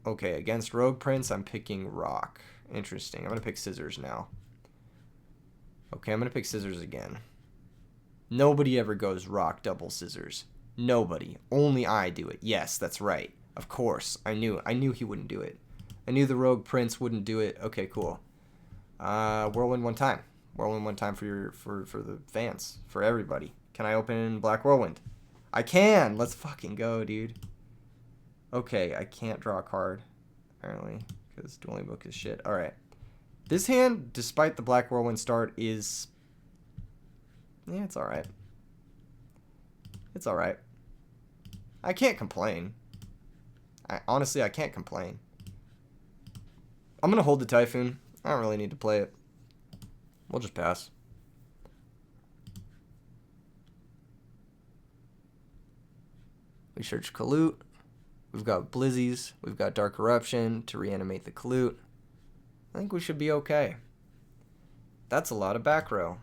Okay, against Rogue Prince, I'm picking Rock. Interesting. I'm going to pick Scissors now. Okay, I'm going to pick Scissors again. Nobody ever goes Rock double Scissors. Nobody. Only I do it. Yes, that's right. Of course. I knew he wouldn't do it. I knew the Rogue Prince wouldn't do it. Okay, cool. Whirlwind one time. Whirlwind one time for the fans, for everybody. Can I open Black Whirlwind? I can. Let's fucking go, dude. Okay, I can't draw a card, apparently, because Dueling Book is shit. All right. This hand, despite the Black Whirlwind start, is... Yeah, it's all right. It's all right. I can't complain. Honestly, I can't complain. I'm going to hold the Typhoon. I don't really need to play it. We'll just pass. We search Colute. We've got Blizzies. We've got Dark Eruption to reanimate the Colute. I think we should be okay. That's a lot of back row.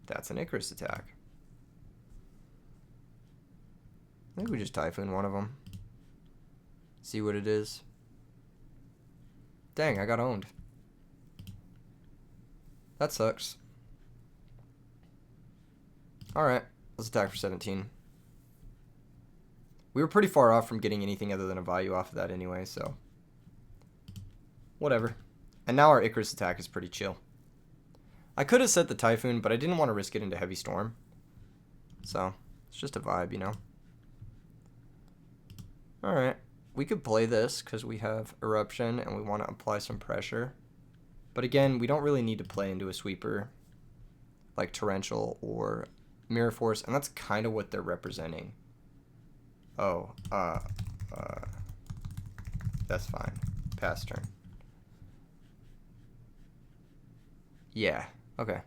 That's an Icarus attack. I think we just Typhoon one of them. See what it is. Dang, I got owned. That sucks. Alright, let's attack for 17. We were pretty far off from getting anything other than a value off of that anyway, so... Whatever. And now our Icarus attack is pretty chill. I could have set the Typhoon, but I didn't want to risk it into Heavy Storm. So, It's just a vibe, you know? Alright. We could play this because we have Eruption and we want to apply some pressure. But again, we don't really need to play into a sweeper like Torrential or Mirror Force, and that's kind of what they're representing. Oh, that's fine. Pass turn. Yeah, okay.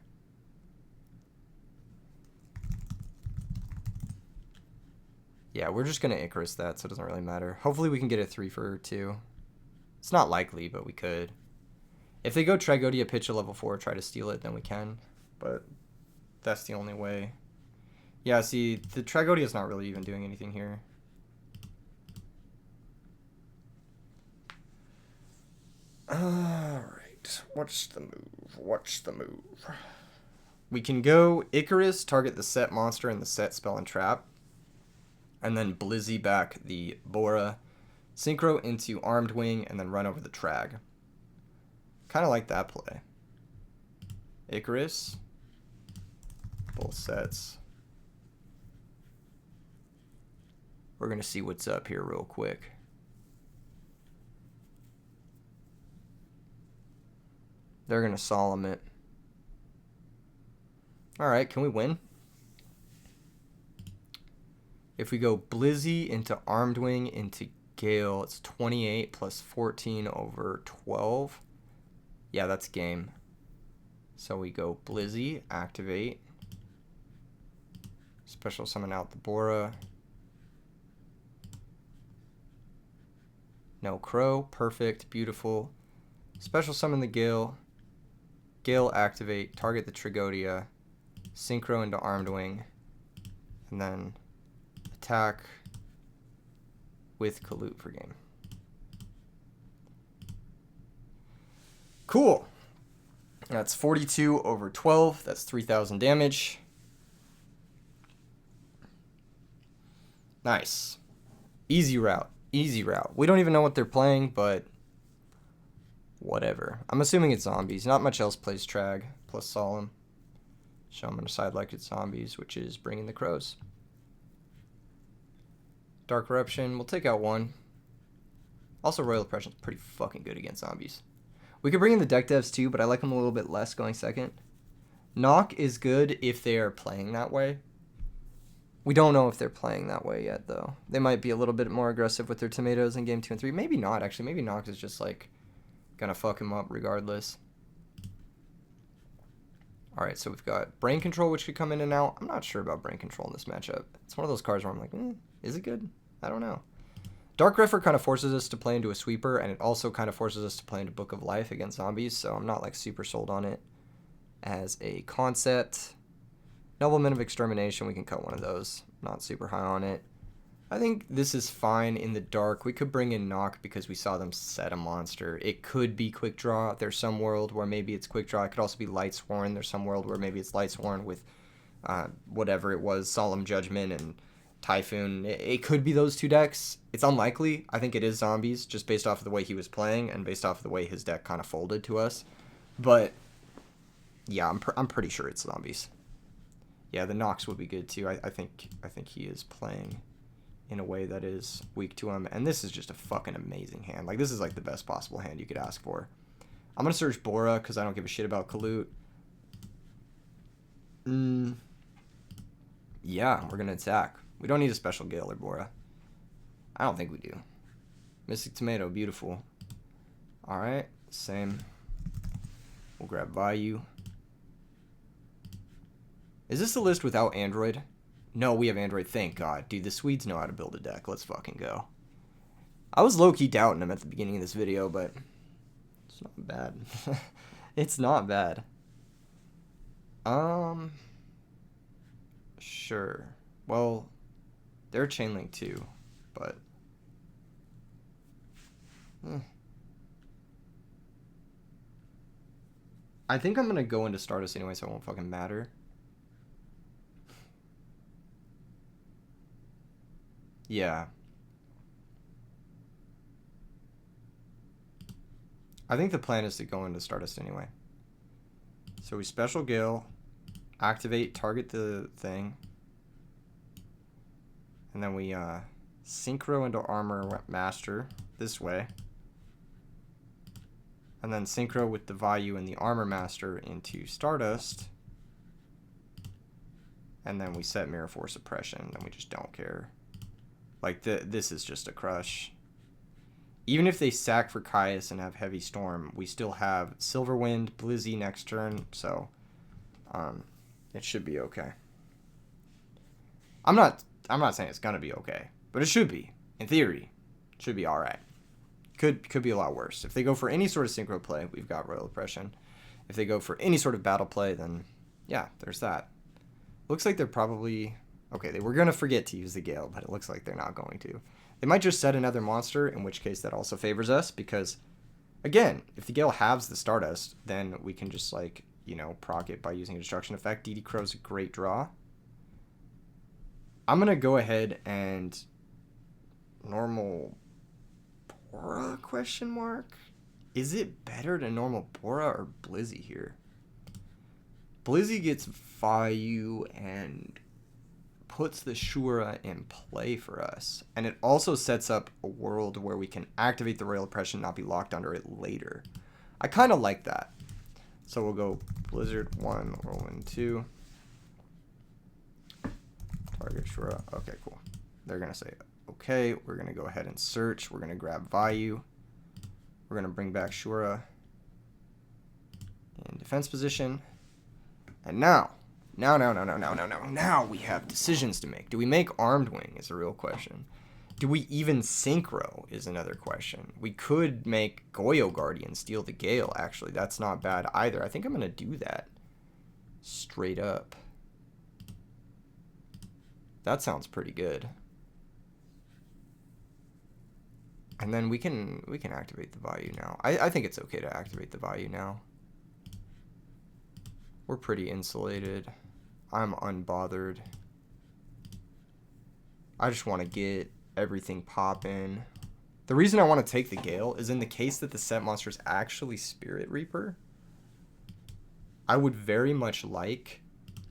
Yeah, we're just going to Icarus that, so it doesn't really matter. Hopefully we can get a 3 for 2. It's not likely, but we could. If they go Trigodia, pitch a level 4, try to steal it, then we can. But that's the only way. Yeah, see, the Trigodia is not really even doing anything here. Alright, what's the move? What's the move? We can go Icarus, target the set monster and the set spell and trap. And then Blizzy back the Bora, Synchro into Armed Wing, and then run over the Trag. Kind of like that play. Icarus. Both sets. We're going to see what's up here real quick. They're going to solemn it. Alright, can we win? If we go Blizzy into Armed Wing into Gale, it's 28 plus 14 over 12. Yeah, that's game. So we go Blizzy, activate. Special summon out the Bora. No Crow, perfect, beautiful. Special summon the Gale. Gale, activate, target the Trigodia. Synchro into Armed Wing. And then attack with Kalut for game. Cool. That's 42 over 12. That's 3,000 damage. Nice. Easy route. Easy route. We don't even know what they're playing, but whatever. I'm assuming it's zombies. Not much else plays Trag plus Solemn. So I'm going to side like it's zombies, which is bringing the crows. Dark Eruption. We'll take out one. Also, Royal Oppression's pretty fucking good against zombies. We could bring in the deck devs too, but I like them a little bit less going second. Knock is good if they are playing that way. We don't know if they're playing that way yet, though. They might be a little bit more aggressive with their tomatoes in game 2 and 3. Maybe not, actually. Maybe Knock is just, like, gonna fuck him up regardless. Alright, so we've got Brain Control, which could come in and out. I'm not sure about Brain Control in this matchup. It's one of those cards where I'm like, is it good? I don't know. Dark Griffer kind of forces us to play into a sweeper, and it also kind of forces us to play into Book of Life against zombies, so I'm not, like, super sold on it as a concept. Nobleman of Extermination, we can cut one of those. Not super high on it. I think this is fine in the dark. We could bring in Knock because we saw them set a monster. It could be Quickdraw. There's some world where maybe it's Quickdraw. It could also be Lightsworn. There's some world where maybe it's Lightsworn with whatever it was, Solemn Judgment and Typhoon. It could be those two decks. It's unlikely. I think it is zombies, just based off of the way he was playing and based off of the way his deck kind of folded to us. But yeah, I'm pretty sure it's zombies. Yeah, the Nox would be good too. I think he is playing in a way that is weak to him, and this is just a fucking amazing hand. Like, this is like the best possible hand you could ask for. I'm gonna search Bora because I don't give a shit about Kalut. Yeah, we're gonna attack. We don't need a special Gale or Bora. I don't think we do. Mystic Tomato, beautiful. All right, same. We'll grab Vayu. Is this the list without Android? No, we have Android, thank God. Dude, the Swedes know how to build a deck. Let's fucking go. I was low-key doubting them at the beginning of this video, but it's not bad. It's not bad. Sure. Well, they're Chainlink too, but I think I'm going to go into Stardust anyway, so it won't fucking matter. Yeah. I think the plan is to go into Stardust anyway. So we Special Gale, activate, target the thing. And then we synchro into armor master this way. And then synchro with the value in the armor master into Stardust. And then we set mirror force suppression. Then we just don't care. Like, this is just a crush. Even if they sack for Caius and have Heavy Storm, we still have Silverwind, Blizzy next turn. So, it should be okay. I'm not saying it's gonna be okay, but it should be. In theory, it should be all right. Could be a lot worse. If they go for any sort of synchro play, we've got Royal Oppression. If they go for any sort of battle play, then yeah, there's that. Looks like they're probably okay. They were gonna forget to use the Gale, but it looks like they're not going to. They might just set another monster, in which case that also favors us because, again, if the Gale halves the Stardust, then we can just like proc it by using a destruction effect. DD Crow's a great draw. I'm going to go ahead and normal Bora question mark? Is it better to normal Bora or Blizzy here? Blizzy gets value and puts the Shura in play for us. And it also sets up a world where we can activate the Royal Oppression, not be locked under it later. I kind of like that. So we'll go Blizzard 1, Whirlwind 2. Target Shura. Okay, cool. They're going to say, okay, we're going to go ahead and search. We're going to grab value. We're going to bring back Shura in defense position. And now we have decisions to make. Do we make Armed Wing is a real question. Do we even Synchro is another question. We could make Goyo Guardian steal the Gale, actually. That's not bad either. I think I'm going to do that. Straight up. That sounds pretty good. And then we can activate the value now. I think it's okay to activate the value now. We're pretty insulated. I'm unbothered. I just want to get everything popping. The reason I want to take the Gale is in the case that the set monster is actually Spirit Reaper. I would very much like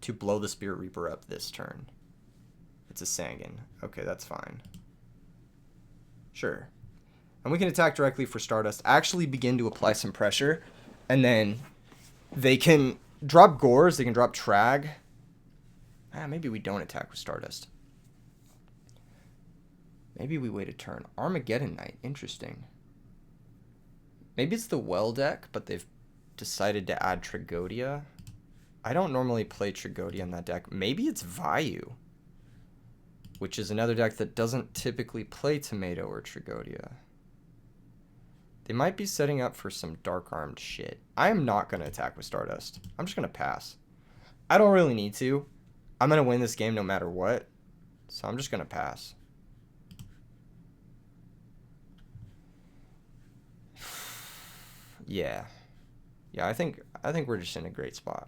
to blow the Spirit Reaper up this turn. It's a Sangan. Okay, that's fine. Sure. And we can attack directly for Stardust. Actually begin to apply some pressure. And then they can drop Gores. They can drop Trag. Maybe we don't attack with Stardust. Maybe we wait a turn. Armageddon Knight. Interesting. Maybe it's the Well deck, but they've decided to add Tragodia. I don't normally play Tragodia in that deck. Maybe it's Vayu, which is another deck that doesn't typically play Tomato or Tragodia. They might be setting up for some dark-armed shit. I am not going to attack with Stardust. I'm just going to pass. I don't really need to. I'm going to win this game no matter what. So I'm just going to pass. Yeah. Yeah, I think we're just in a great spot.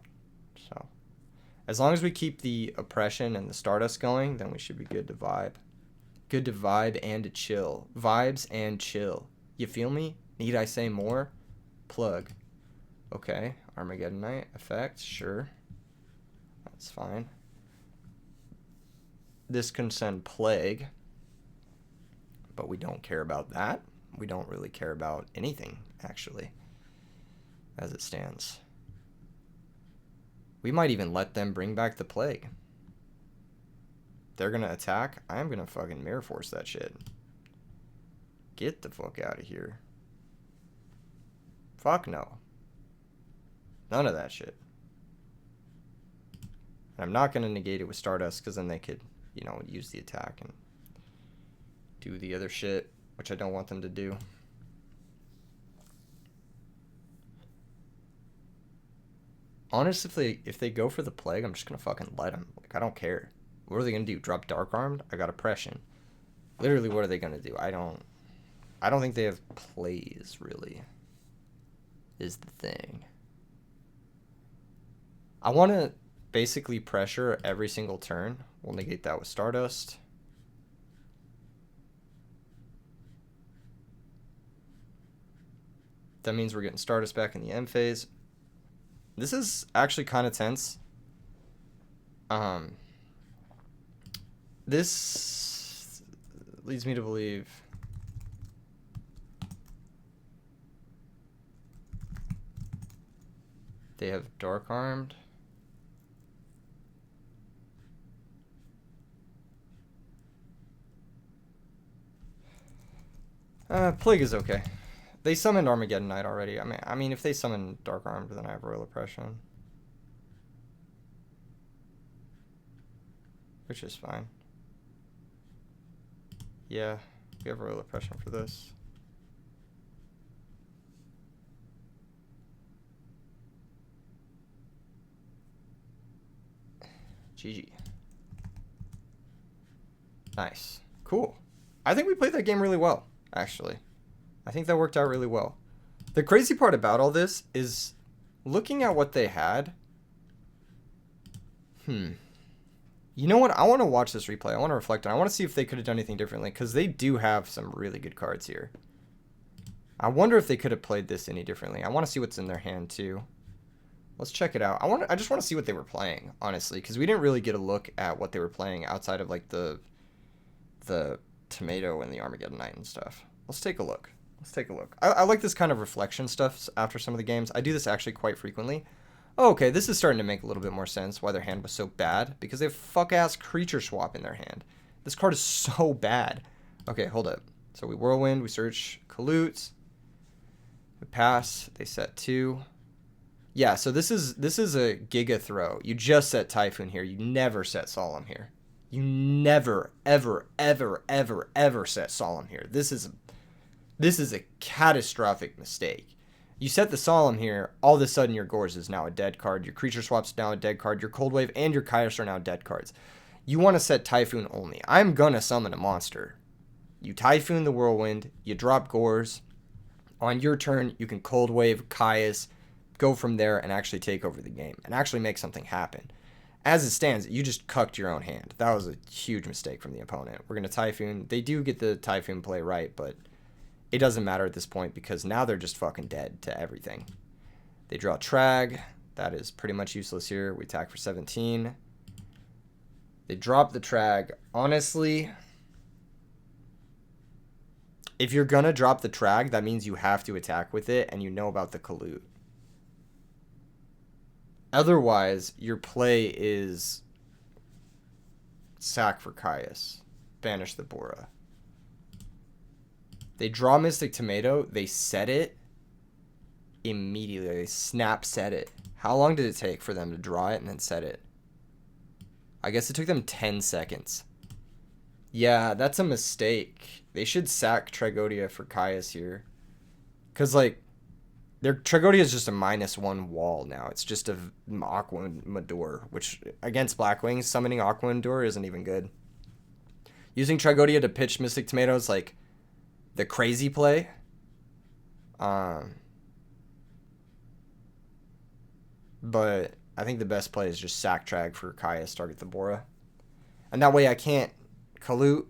So as long as we keep the oppression and the Stardust going, then we should be good to vibe. Good to vibe and to chill. Vibes and chill. You feel me? Need I say more? Plug. Okay. Armageddon Knight. Effect. Sure. That's fine. This can send Plague. But we don't care about that. We don't really care about anything, actually, as it stands. We might even let them bring back the Plague. They're going to attack. I'm going to fucking Mirror Force that shit. Get the fuck out of here. Fuck no. None of that shit. And I'm not going to negate it with Stardust, because then they could, use the attack and do the other shit, which I don't want them to do. Honestly, if they go for the Plague, I'm just going to fucking let them. Like, I don't care. What are they going to do? Drop Dark Armed? I got Oppression. Literally, what are they going to do? I don't think they have plays, really, is the thing. I want to basically pressure every single turn. We'll negate that with Stardust. That means we're getting Stardust back in the end phase. This is actually kind of tense. This leads me to believe they have Dark Armed. Plague is okay. They summoned Armageddon Knight already. I mean, if they summon Dark Armed, then I have Royal Oppression, which is fine. Yeah, we have Royal Oppression for this. GG. Nice. Cool. I think we played that game really well, actually. I think that worked out really well. The crazy part about all this is looking at what they had. You know what? I want to watch this replay. I want to reflect on it. I want to see if they could have done anything differently, because they do have some really good cards here. I wonder if they could have played this any differently. I want to see what's in their hand, too. Let's check it out. I just want to see what they were playing, honestly, because we didn't really get a look at what they were playing outside of, like, the Tomato and the Armageddon Knight and stuff. Let's take a look. I like this kind of reflection stuff after some of the games. I do this actually quite frequently. Oh, okay, this is starting to make a little bit more sense why their hand was so bad, because they have fuck-ass creature swap in their hand. This card is so bad. Okay, hold up. So we Whirlwind, we search Kalutes, we pass, they set 2. Yeah, so this is a Giga throw. You just set Typhoon here. You never set Solemn here. You never, ever, ever, ever, ever set Solemn here. This is a catastrophic mistake. You set the Solemn here, all of a sudden your Gorz is now a dead card, your Creature Swap's now a dead card, your Cold Wave and your Kaios are now dead cards. You want to set Typhoon only. I'm gonna summon a monster. You Typhoon the Whirlwind, you drop Gorz. On your turn, you can Cold Wave, Kaios, go from there and actually take over the game and actually make something happen. As it stands, you just cucked your own hand. That was a huge mistake from the opponent. We're going to Typhoon. They do get the Typhoon play right, but it doesn't matter at this point because now they're just fucking dead to everything. They draw Trag. That is pretty much useless here. We attack for 17. They drop the Trag. Honestly, if you're going to drop the Trag, that means you have to attack with it, and you know about the Kalute. Otherwise, your play is sack for Kaios, banish the Bora. They draw Mystic Tomato, they set it immediately. They snap set it. How long did it take for them to draw it and then set it? I guess it took them 10 seconds. Yeah, that's a mistake. They should sack Tragodia for Kaios here. Because, like, their Tragodia is just a -1 wall now. It's just a Aqua Mador, which against Blackwings, summoning Aqua Mador isn't even good. Using Tragodia to pitch Mystic Tomato is like the crazy play. But I think the best play is just sack Trag for Kaios, target the Bora. And that way I can't Kalute.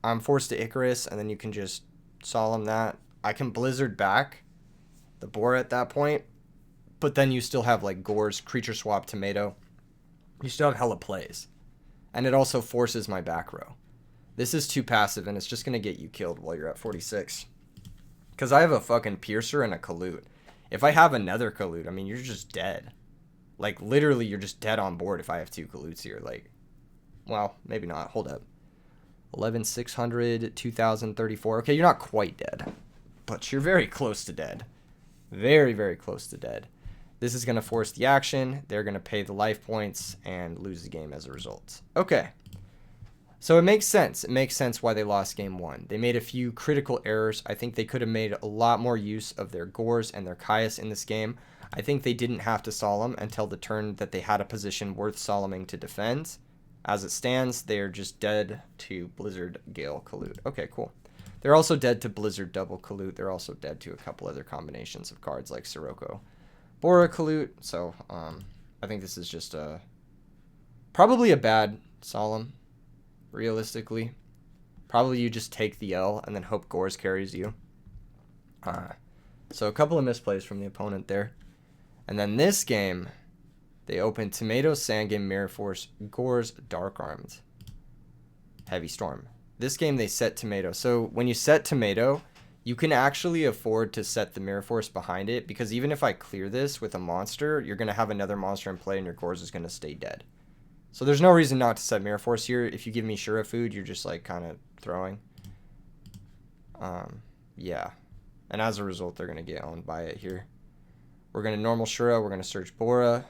I'm forced to Icarus, and then you can just Solemn that. I can Blizzard back the Bora at that point, but then you still have like Gorz, Creature Swap, Tomato. You still have hella plays, and it also forces my back row. This is too passive, and it's just gonna get you killed while you're at 46. Because I have a fucking Piercer and a Kalute. If I have another Kalute, I mean, you're just dead. Like, literally, you're just dead on board if I have 2 Kalutes here. Like, well, maybe not. Hold up. 11,600, 2,034. Okay, you're not quite dead, but you're very close to dead. Very, very close to dead. This is going to force the action. They're going to pay the life points and lose the game as a result. Okay. So it makes sense. It makes sense why they lost game 1. They made a few critical errors. I think they could have made a lot more use of their Gorz and their Kaios in this game. I think they didn't have to Solemn until the turn that they had a position worth Solemning to defend. As it stands, they're just dead to Blizzard, Gale, Kalute. Okay, cool. They're also dead to Blizzard, double Kalute. They're also dead to a couple other combinations of cards like Sirocco, Bora, Kalute. So I think this is just probably a bad Solemn, realistically. Probably you just take the L and then hope Gorz carries you. So a couple of misplays from the opponent there. And then this game, they opened Tomato, Sandgame, Mirror Force, Gorz, Dark Armed, Heavy Storm. This game, they set tomato. So when you set tomato, you can actually afford to set the Mirror Force behind it, because even if I clear this with a monster, you're going to have another monster in play and your Gores is going to stay dead. So there's no reason not to set Mirror Force here. If you give me Shura food, you're just like kind of throwing. Yeah. And as a result, they're going to get owned by it here. We're going to normal Shura. We're going to search Bora.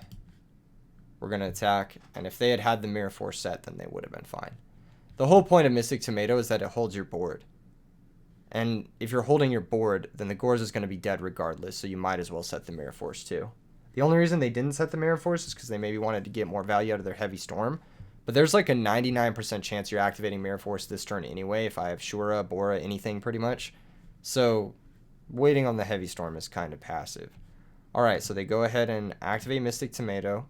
We're going to attack. And if they had had the Mirror Force set, then they would have been fine. The whole point of Mystic Tomato is that it holds your board. And if you're holding your board, then the Gores is going to be dead regardless, so you might as well set the Mirror Force too. The only reason they didn't set the Mirror Force is because they maybe wanted to get more value out of their Heavy Storm. But there's like a 99% chance you're activating Mirror Force this turn anyway, if I have Shura, Bora, anything pretty much. So waiting on the Heavy Storm is kind of passive. Alright, so they go ahead and activate Mystic Tomato.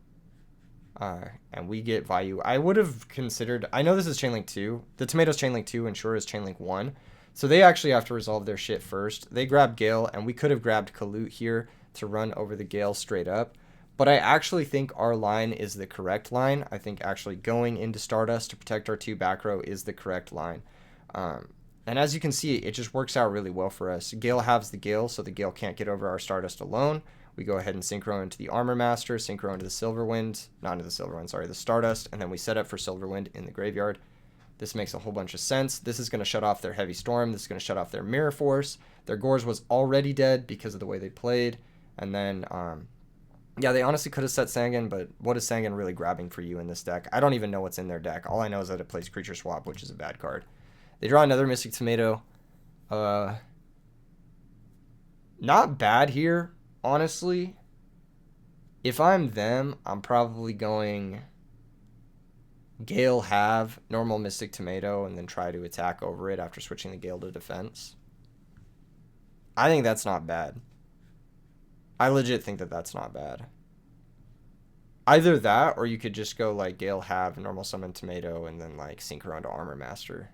And we get value. I would have considered... I know this is Chainlink 2. The Tomato's Chainlink 2 and Shura is Chainlink 1. So they actually have to resolve their shit first. They grab Gale, and we could have grabbed Kalut here to run over the Gale straight up. But I actually think our line is the correct line. I think actually going into Stardust to protect our 2 back row is the correct line. And as you can see, it just works out really well for us. Gale halves the Gale, so the Gale can't get over our Stardust alone. We go ahead and synchro into the Armor Master, synchro into the Silverwind, not into the Silverwind, sorry, the Stardust, and then we set up for Silverwind in the graveyard. This makes a whole bunch of sense. This is going to shut off their Heavy Storm. This is going to shut off their Mirror Force. Their Gores was already dead because of the way they played. And then, yeah, they honestly could have set Sangan, but what is Sangan really grabbing for you in this deck? I don't even know what's in their deck. All I know is that it plays Creature Swap, which is a bad card. They draw another Mystic Tomato. Not bad here, honestly. If I'm them, I'm probably going Gale have normal Mystic Tomato and then try to attack over it after switching the Gale to defense. I think that's not bad. I legit think that that's not bad. Either that, or you could just go like Gale have normal summon Tomato and then like synchro into Armor Master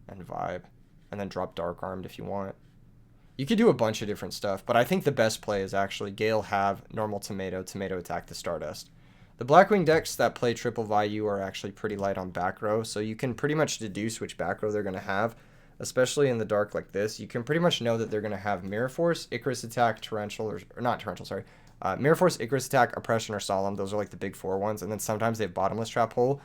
and vibe. And then drop Dark Armed if you want. You could do a bunch of different stuff, but I think the best play is actually Gale have normal Tomato, Tomato attack the Stardust. The Blackwing decks that play triple value are actually pretty light on back row, so you can pretty much deduce which back row they're going to have, especially in the dark like this. You can pretty much know that they're going to have Mirror Force, Icarus Attack, Torrential, or not Torrential, sorry. Mirror Force, Icarus Attack, Oppression, or Solemn. Those are like the big 4 ones, and then sometimes they have Bottomless Trap Hole.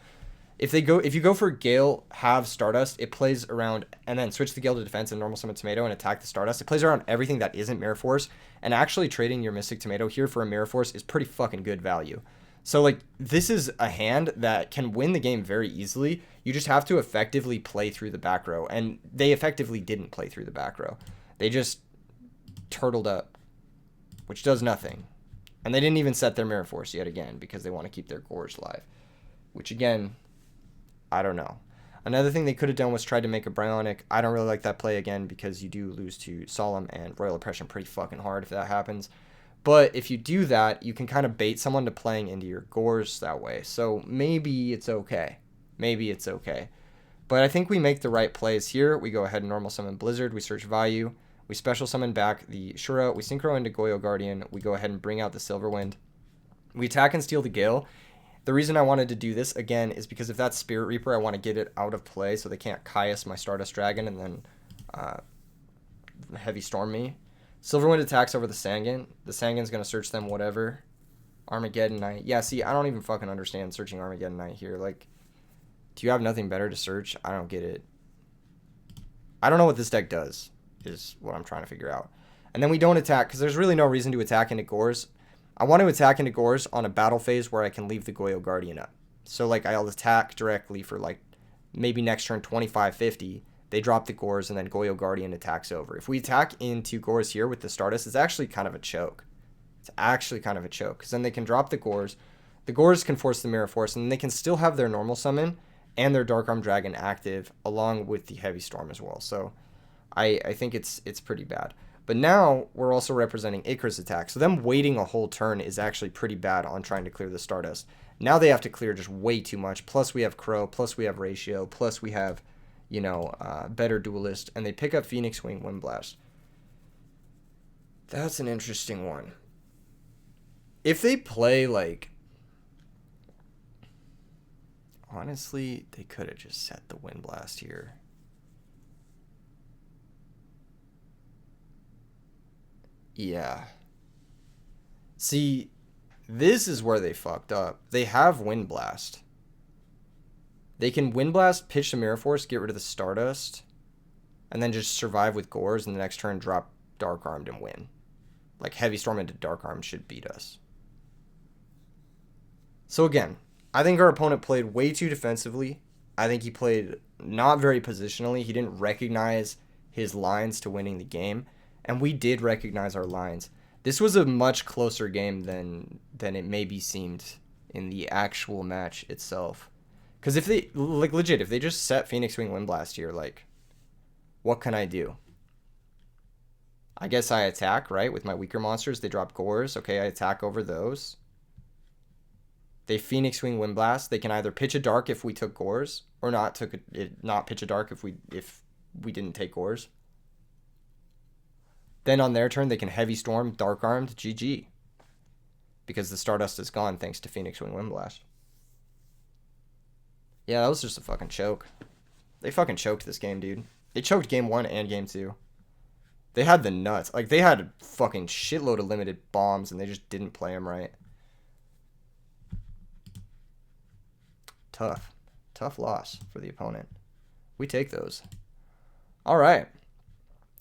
If you go for Gale, have Stardust, it plays around, and then switch the Gale to defense and normal summon Tomato and attack the Stardust. It plays around everything that isn't Mirror Force, and actually trading your Mystic Tomato here for a Mirror Force is pretty fucking good value. So, like, this is a hand that can win the game very easily. You just have to effectively play through the back row, and they effectively didn't play through the back row. They just turtled up, which does nothing. And they didn't even set their Mirror Force yet again because they want to keep their Gores live, which, again, I don't know. Another thing they could have done was tried to make a Bryonic. I don't really like that play again because you do lose to Solemn and Royal Oppression pretty fucking hard if that happens. But if you do that, you can kind of bait someone to playing into your Gores that way. So maybe it's okay. Maybe it's okay. But I think we make the right plays here. We go ahead and normal summon Blizzard. We search value. We special summon back the Shura. We synchro into Yugioh Guardian. We go ahead and bring out the Silverwind. We attack and steal the Gale. The reason I wanted to do this, again, is because if that's Spirit Reaper, I want to get it out of play so they can't Caius my Stardust Dragon and then Heavy Storm me. Silverwind attacks over the Sangan. The Sangan's going to search them, whatever. Armageddon Knight. Yeah, see, I don't even fucking understand searching Armageddon Knight here. Like, do you have nothing better to search? I don't get it. I don't know what this deck does, is what I'm trying to figure out. And then we don't attack, because there's really no reason to attack into Gores. I want to attack into Gores on a battle phase where I can leave the Yugioh Guardian up. So, like, I'll attack directly for, like, maybe next turn 25-50. They drop the Gores, and then Yugioh Guardian attacks over. If we attack into Gores here with the Stardust, it's actually kind of a choke. It's actually kind of a choke, because then they can drop the Gores. The Gores can force the Mirror Force, and then they can still have their normal summon and their Dark Arm Dragon active, along with the Heavy Storm as well. So I think it's pretty bad. But now we're also representing Icarus Attack, so them waiting a whole turn is actually pretty bad on trying to clear the Stardust. Now they have to clear just way too much, plus we have Crow, plus we have Ratio, plus we have, you know, better Duelist, and they pick up Phoenix Wing Windblast. That's an interesting one. If they play, like, honestly, they could have just set the Windblast here. Yeah. See, this is where they fucked up. They have Wind Blast. They can Wind Blast, pitch the Mirror Force, get rid of the Stardust, and then just survive with Gores, and the next turn drop Dark Armed and win. Like, Heavy Storm into Dark Armed should beat us. So again, I think our opponent played way too defensively. I think he played not very positionally. He didn't recognize his lines to winning the game, and we did recognize our lines. This was a much closer game than it maybe seemed in the actual match itself. Because if they, like, legit, if they just set Phoenix Wing Wind Blast here, like, what can I do? I guess I attack, right? With my weaker monsters, they drop Gores. Okay, I attack over those. They Phoenix Wing Wind Blast. They can either pitch a Dark if we took Gores, or not pitch a Dark if we didn't take Gores. Then on their turn, they can Heavy Storm, Dark Armed, GG. Because the Stardust is gone thanks to Phoenix Wing Wind Blast. Yeah, that was just a fucking choke. They fucking choked this game, dude. They choked game 1 and game 2. They had the nuts. Like, they had a fucking shitload of limited bombs, and they just didn't play them right. Tough. Tough loss for the opponent. We take those. All right.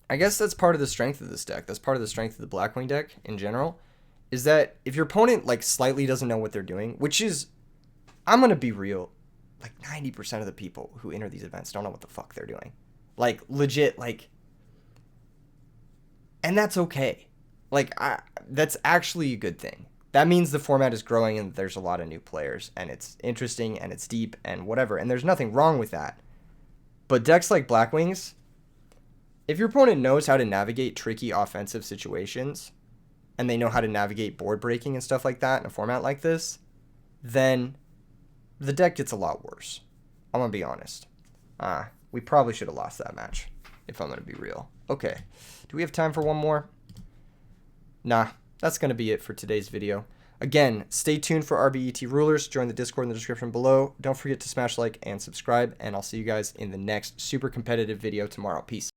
I guess that's part of the strength of this deck. That's part of the strength of the Blackwing deck in general, is that if your opponent, like, slightly doesn't know what they're doing, which is, I'm going to be real, like 90% of the people who enter these events don't know what the fuck they're doing. Like, legit, like, and that's okay. Like, that's actually a good thing. That means the format is growing and there's a lot of new players, and it's interesting and it's deep and whatever, and there's nothing wrong with that. But decks like Blackwings, if your opponent knows how to navigate tricky offensive situations, and they know how to navigate board breaking and stuff like that in a format like this, then the deck gets a lot worse. I'm going to be honest. We probably should have lost that match, if I'm going to be real. Okay. Do we have time for one more? Nah, that's going to be it for today's video. Again, stay tuned for RBET rulers. Join the Discord in the description below. Don't forget to smash like and subscribe, and I'll see you guys in the next super competitive video tomorrow. Peace.